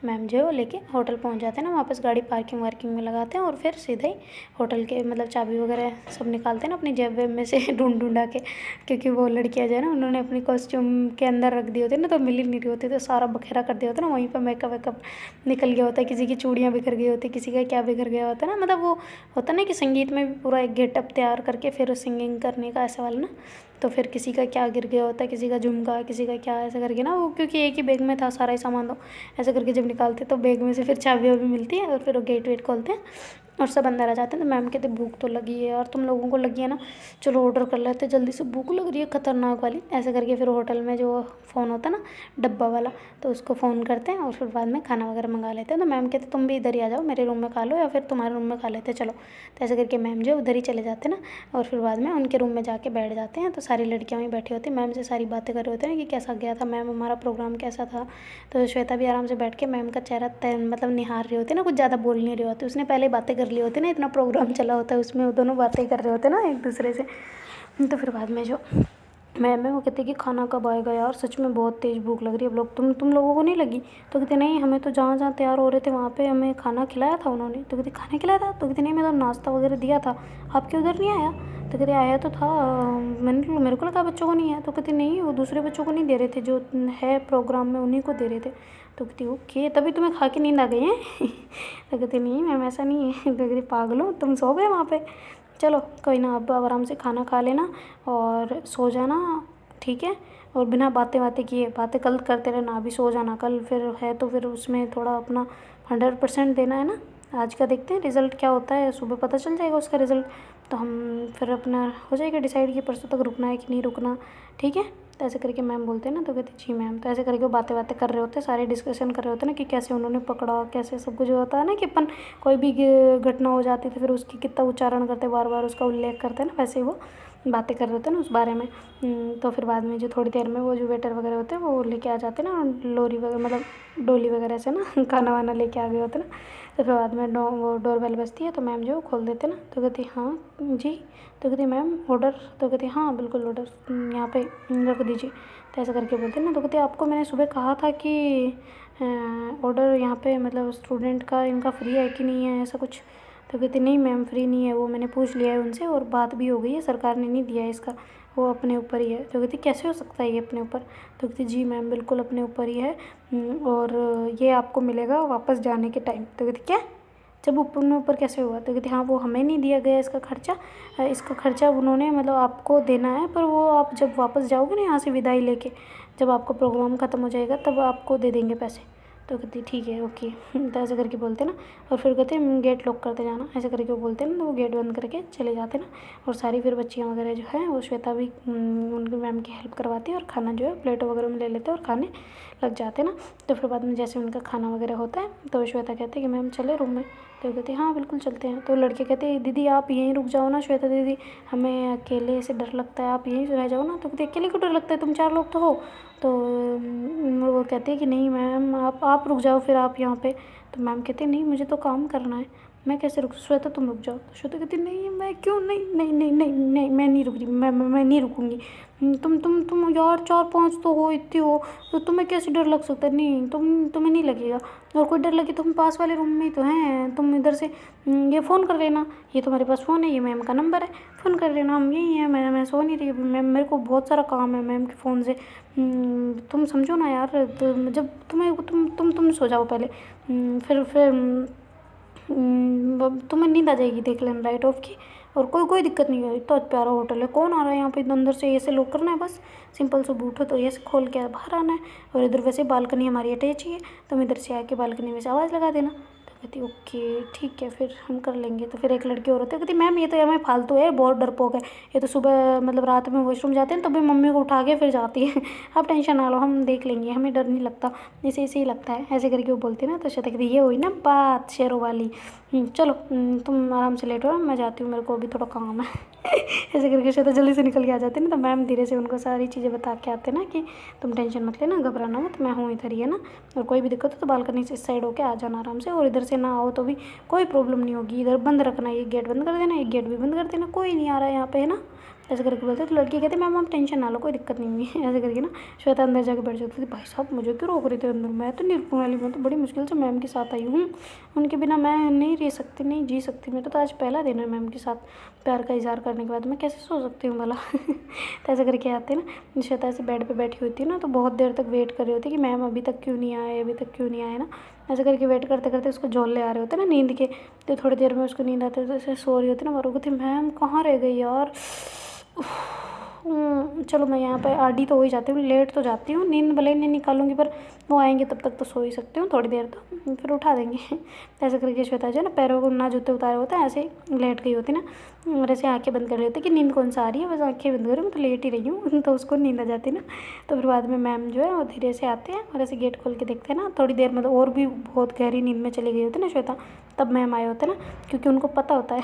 मैम जो है वो लेके होटल पहुँच जाते हैं ना, वापस गाड़ी पार्किंग वार्किंग में लगाते हैं, और फिर सीधे ही होटल के मतलब चाबी वगैरह सब निकालते हैं ना अपनी जेब वेब में से ढूंढ ढूंढा के, क्योंकि वो लड़कियाँ जो है ना उन्होंने अपनी कॉस्ट्यूम के अंदर रख दी होती है ना, तो मिल ही नहीं रही होती, तो सारा बखेरा कर दिया होता है ना, वहीं पर मेकअप वेकअप निकल गया होता है, किसी की चूड़ियाँ बिखर गई होती है, किसी का क्या बिखर गया होता है ना, मतलब वो होता है ना कि संगीत में भी पूरा एक गेटअप तैयार करके फिर सिंगिंग करने का ऐसा वाला ना। तो फिर किसी का क्या गिर गया होता है, किसी का झुमका, किसी का क्या, ऐसा करके ना वो, क्योंकि एक ही बैग में था सारा ही सामान, तो ऐसे करके जब निकालते तो बैग में से फिर चाबी वाबी मिलती है, और फिर वो गेट वेट खोलते हैं और सब अंदर आ जाते हैं। तो मैम कहते भूख तो लगी है यार, तुम लोगों को लगी है ना, चलो ऑर्डर कर लेते, जल्दी से भूख लग रही है खतरनाक वाली। ऐसे करके फिर होटल में जो फ़ोन होता है ना डब्बा वाला, तो उसको फ़ोन करते हैं और फिर बाद में खाना वगैरह मंगा लेते हैं। तो मैम कहते तुम भी इधर ही आ जाओ, मेरे रूम में खा लो या फिर तुम्हारे रूम में खा लेते चलो। तो ऐसे करके मैम जो उधर ही चले जाते हैं ना, और फिर बाद में उनके रूम में जाके बैठ जाते हैं। तो सारी लड़कियाँ वहीं बैठी होती हैं, मैम से सारी बातें कर रहे होते हैं कि कैसा गया था मैम, हमारा प्रोग्राम कैसा था। तो श्वेता भी आराम से बैठ के मैम का चेहरा मतलब निहार रही होती है ना, कुछ ज़्यादा बोल नहीं रही होती, उसने पहले बातें कर ली होती है ना, इतना प्रोग्राम चला होता है उसमें, वो दोनों बातें कर रहे होते हैं ना एक दूसरे से। तो फिर बाद में जो मैम है वो कहती है कि खाना कब आएगा यार, सच में बहुत तेज़ भूख लग रही है, अब लोग तुम लोगों को नहीं लगी। तो कहते नहीं, हमें तो जहाँ जहाँ तैयार हो रहे थे वहाँ पे हमें खाना खिलाया था उन्होंने। तो कहती खाना खिलाया था? तो कहती नहीं, मैं तो नाश्ता वगैरह दिया था, आपके उधर नहीं आया? तो कहते आया तो था, मेरे को लगा बच्चों को नहीं आया। तो कहती नहीं, वो दूसरे बच्चों को नहीं दे रहे थे, जो है प्रोग्राम में उन्हीं को दे रहे थे। तो कहती ओके, तभी तुम्हें खा के नींद आ गई है? तो कहती नहीं मैम ऐसा नहीं है। तो कहती पागलो, तुम सो गए वहाँ पे? चलो कोई ना, अब आराम से खाना खा लेना और सो जाना, ठीक है? और बिना बातें बातें किए, बातें कल करते रहना, अभी सो जाना, कल फिर है तो फिर उसमें थोड़ा अपना 100% देना है ना। आज का देखते हैं रिज़ल्ट क्या होता है, सुबह पता चल जाएगा उसका रिज़ल्ट, तो हम फिर अपना हो जाएगा डिसाइड कि परसों तक रुकना है कि नहीं रुकना, ठीक है? तो ऐसे करके मैम बोलते हैं ना, तो कहते जी मैम। तो ऐसे करके वो बातें बातें कर रहे होते हैं, सारे डिस्कशन कर रहे होते हैं ना कि कैसे उन्होंने पकड़ा, कैसे सब कुछ होता है ना, कि अपन कोई भी घटना हो जाती तो फिर उसकी कितना उच्चारण करते, बार बार उसका उल्लेख करते हैं ना, वैसे ही वो बातें कर रहे होते हैं ना उस बारे में। तो फिर बाद में जो थोड़ी देर में वो जो वेटर वगैरह होते हैं वो लेके आ जाते हैं ना, लोरी वगैरह मतलब डोली वगैरह से ना खाना वाना लेके आ गए होते हैं ना। तो फिर बाद में वो डोर बेल बजती है, तो मैम जो खोल देते हैं ना। तो कहती हाँ जी। तो कहती मैम ऑर्डर? तो कहती हाँ बिल्कुल ऑर्डर यहाँ पे रख दीजिए। तो ऐसा करके बोलते हैं ना। तो कहती आपको मैंने सुबह कहा था कि ऑर्डर यहाँ पे मतलब स्टूडेंट का इनका फ्री है कि नहीं है, ऐसा कुछ। तो कहती नहीं मैम फ्री नहीं है, वो मैंने पूछ लिया है उनसे और बात भी हो गई है, सरकार ने नहीं दिया है इसका, वो अपने ऊपर ही है। तो कहती कैसे हो सकता है ये अपने ऊपर? तो कहती जी मैम बिल्कुल अपने ऊपर ही है, और ये आपको मिलेगा वापस जाने के टाइम। तो कहती क्या, जब अपने ऊपर कैसे हुआ? तो कहती हाँ वो हमें नहीं दिया गया इसका खर्चा, इसका खर्चा उन्होंने मतलब आपको देना है, पर वो आप जब वापस जाओगे ना यहाँ से विदाई लेके, जब आपका प्रोग्राम ख़त्म हो जाएगा तब आपको दे देंगे पैसे। तो कहती ठीक है ओके। तो ऐसे करके बोलते ना, और फिर कहते गेट लॉक करते जाना, ऐसे करके वो बोलते हैं ना, तो वो गेट बंद करके चले जाते ना। और सारी फिर बच्चियाँ वगैरह जो है वो श्वेता भी उनकी मैम की हेल्प करवाती है, और खाना जो है प्लेटों वगैरह में ले लेते हैं और खाने लग जाते ना। तो फिर बाद में जैसे उनका खाना वगैरह होता है तो श्वेता कहते हैं कि मैम चले रूम में? तो कहते हाँ बिल्कुल चलते हैं। तो लड़के कहते हैं दीदी आप यहीं रुक जाओ ना श्वेता दीदी, हमें अकेले से डर लगता है, आप यहीं रह जाओ ना। तो कहते अकेले क्यों डर लगता है, तुम 4 लोग तो हो। तो वो कहते हैं कि नहीं मैम आप रुक जाओ फिर आप यहाँ पे। तो मैम कहती नहीं मुझे तो काम करना है, मैं कैसे रुक, श्वेता तुम रुक जाओ। तो श्वेता कहती नहीं मैं क्यों, नहीं नहीं नहीं नहीं नहीं मैं नहीं रुक रही, मैं नहीं रुकूंगी। तुम यार 4-5 तो हो, इतनी हो, तो तुम्हें कैसे डर लग सकता है? नहीं तुम्हें नहीं लगेगा, और कोई डर लगे तो हम पास वाले रूम में ही तो हैं, तुम इधर से ये फ़ोन कर लेना, ये तुम्हारे पास फ़ोन है, ये मैम का नंबर है, फ़ोन कर लेना, हम यही हैं। मैं सो नहीं रही मैम, मेरे को बहुत सारा काम है मैम के फ़ोन से, तुम समझो ना यार। तो जब तुम सो जाओ पहले, फिर तुम्हें नींद आ जाएगी, देख लेना लाइट ऑफ की, और कोई दिक्कत नहीं है, इतना प्यारा होटल है, कौन आ रहा है यहाँ पे, अंदर से ऐसे लॉक करना है बस, सिंपल से बूठो तो ऐसे खोल के बाहर आना है, और इधर वैसे बालकनी हमारी अटैच ही है, तुम इधर से आके बालकनी में से आवाज़ लगा देना। तो कहती ओके ठीक है फिर हम कर लेंगे। तो फिर एक लड़की और होती है, कहती मैम ये तो हमें फालतू है, बहुत डरपोक है, ये तो सुबह मतलब रात में वॉशरूम जाते हैं तभी मम्मी को उठा के फिर जाती है, आप टेंशन ना लो हम देख लेंगे, हमें डर नहीं लगता, इसे ही लगता है, ऐसे करके वो बोलती है ना। तो श्वेता कहती ये हुई ना बात शेरों वाली, चलो तुम आराम से लेटो, मैं जाती हूँ, मेरे को अभी थोड़ा काम है। ऐसे करके श्वेता जल्दी से निकल के आ जाती है ना। तो मैम धीरे से उनको सारी चीज़ें बता के आते हैं ना कि तुम टेंशन मत लेना, घबराना मत, मैं हूँ इधर ही है ना, और कोई भी दिक्कत हो तो बालकनी से इस साइड होके आ जाना आराम से, और इधर से ना आओ तो भी कोई प्रॉब्लम नहीं होगी, इधर बंद रखना, ये गेट बंद कर देना, ये गेट भी बंद कर देना, कोई नहीं आ रहा है यहाँ पे है ना। ऐसे करके बोलते तो लड़की कहते मैम आप टेंशन ना लो, कोई दिक्कत नहीं हुई। ऐसे करके ना श्वेता अंदर जाकर बैठ जाती थी, भाई साहब मुझे क्यों रोक रहे थे अंदर, मैं तो नहीं रुकने वाली, मैं तो बड़ी मुश्किल से मैम के साथ आई हूँ, उनके बिना मैं नहीं रह सकती, नहीं जी सकती, मेरा तो आज पहला दिन है मैम के साथ प्यार का इजहार करने के बाद, मैं कैसे सो सकती हूँ भला। तो ऐसे करके आते हैं ना, श्वेता ऐसे बेड पर बैठी होती है ना, तो बहुत देर तक वेट कर रही होती है कि मैम अभी तक क्यों नहीं आए, अभी तक क्यों नहीं आए ना। ऐसे करके वेट करते करते उसको झोले आ रहे होते हैं ना नींद के, तो थोड़ी देर में उसको नींद आती है, तो ऐसे सो रही होती है ना, और कहती मैम कहाँ रह गई यार, चलो मैं यहाँ पे आडी तो हो ही जाती हूँ, लेट तो जाती हूँ, नींद भले ही नहीं निकालूंगी पर वो आएंगे तब तक तो सो ही सकती हूँ थोड़ी देर, तो फिर उठा देंगे। ऐसे करके श्वेता जो है ना पैरों को ना जूते उतारे होते हैं, ऐसे ही लेट गई होती ना, और ऐसे आंखें बंद कर लेती कि नींद कौन सा आ रही है, बस आंखें बंद करो मैं तो लेट ही रही हूँ। तो उसको नींद आ जाती ना, तो फिर बाद में मैम जो है वो धीरे से आते हैं और ऐसे गेट खोल के देखते हैं ना, थोड़ी देर मतलब और भी बहुत गहरी नींद में चली गई होती ना श्वेता, तब मैम आए होते ना, क्योंकि उनको पता होता है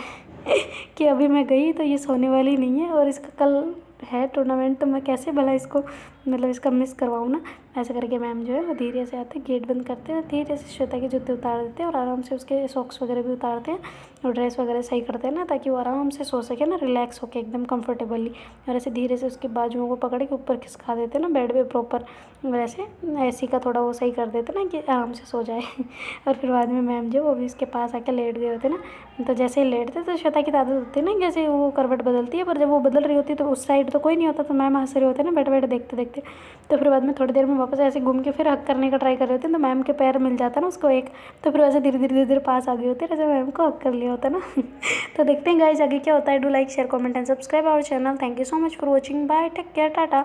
कि अभी मैं गई तो ये सोने वाली नहीं है और इसका कल है टूर्नामेंट, तो मैं कैसे भला इसको मतलब इसका मिस करवाऊँ ना। ऐसे करके मैम जो है वो धीरे से आते, गेट बंद करते हैं, धीरे से श्वेता के जूते उतार देते हैं और आराम से उसके सॉक्स वगैरह भी उतारते हैं और ड्रेस वगैरह सही करते हैं ना, ताकि वो आराम से सो सके ना, रिलैक्स होके एकदम कंफर्टेबली। और ऐसे धीरे से उसके बाजुओं को पकड़ के ऊपर खिसका देते ना बेड पे प्रॉपर, वैसे ऐसी का थोड़ा वो सही कर देते ना कि आराम से सो जाए। और फिर बाद में मैम जो वो भी उसके पास आके लेट गए होते ना, तो जैसे ही लेटते तो श्वेता की आदत होती है ना जैसे वो करवट बदलती है, पर जब वो बदल रही होती है तो उस साइड तो कोई नहीं होता, तो मैम हंस रहे होते हैं ना बैठे बैठे देखते देखते। तो फिर बाद में थोड़ी देर में वापस ऐसे घूम के फिर हक करने का ट्राई कर रहे होते हैं, तो मैम के पैर मिल जाता है ना उसको एक, तो फिर वैसे धीरे धीरे पास आ गई होती है, जैसे मैम को हक कर लिया होता है ना। तो देखते हैं गाइस आगे क्या होता है। Do like share comment and subscribe our channel. Thank you so much for watching, bye, take care, Tata.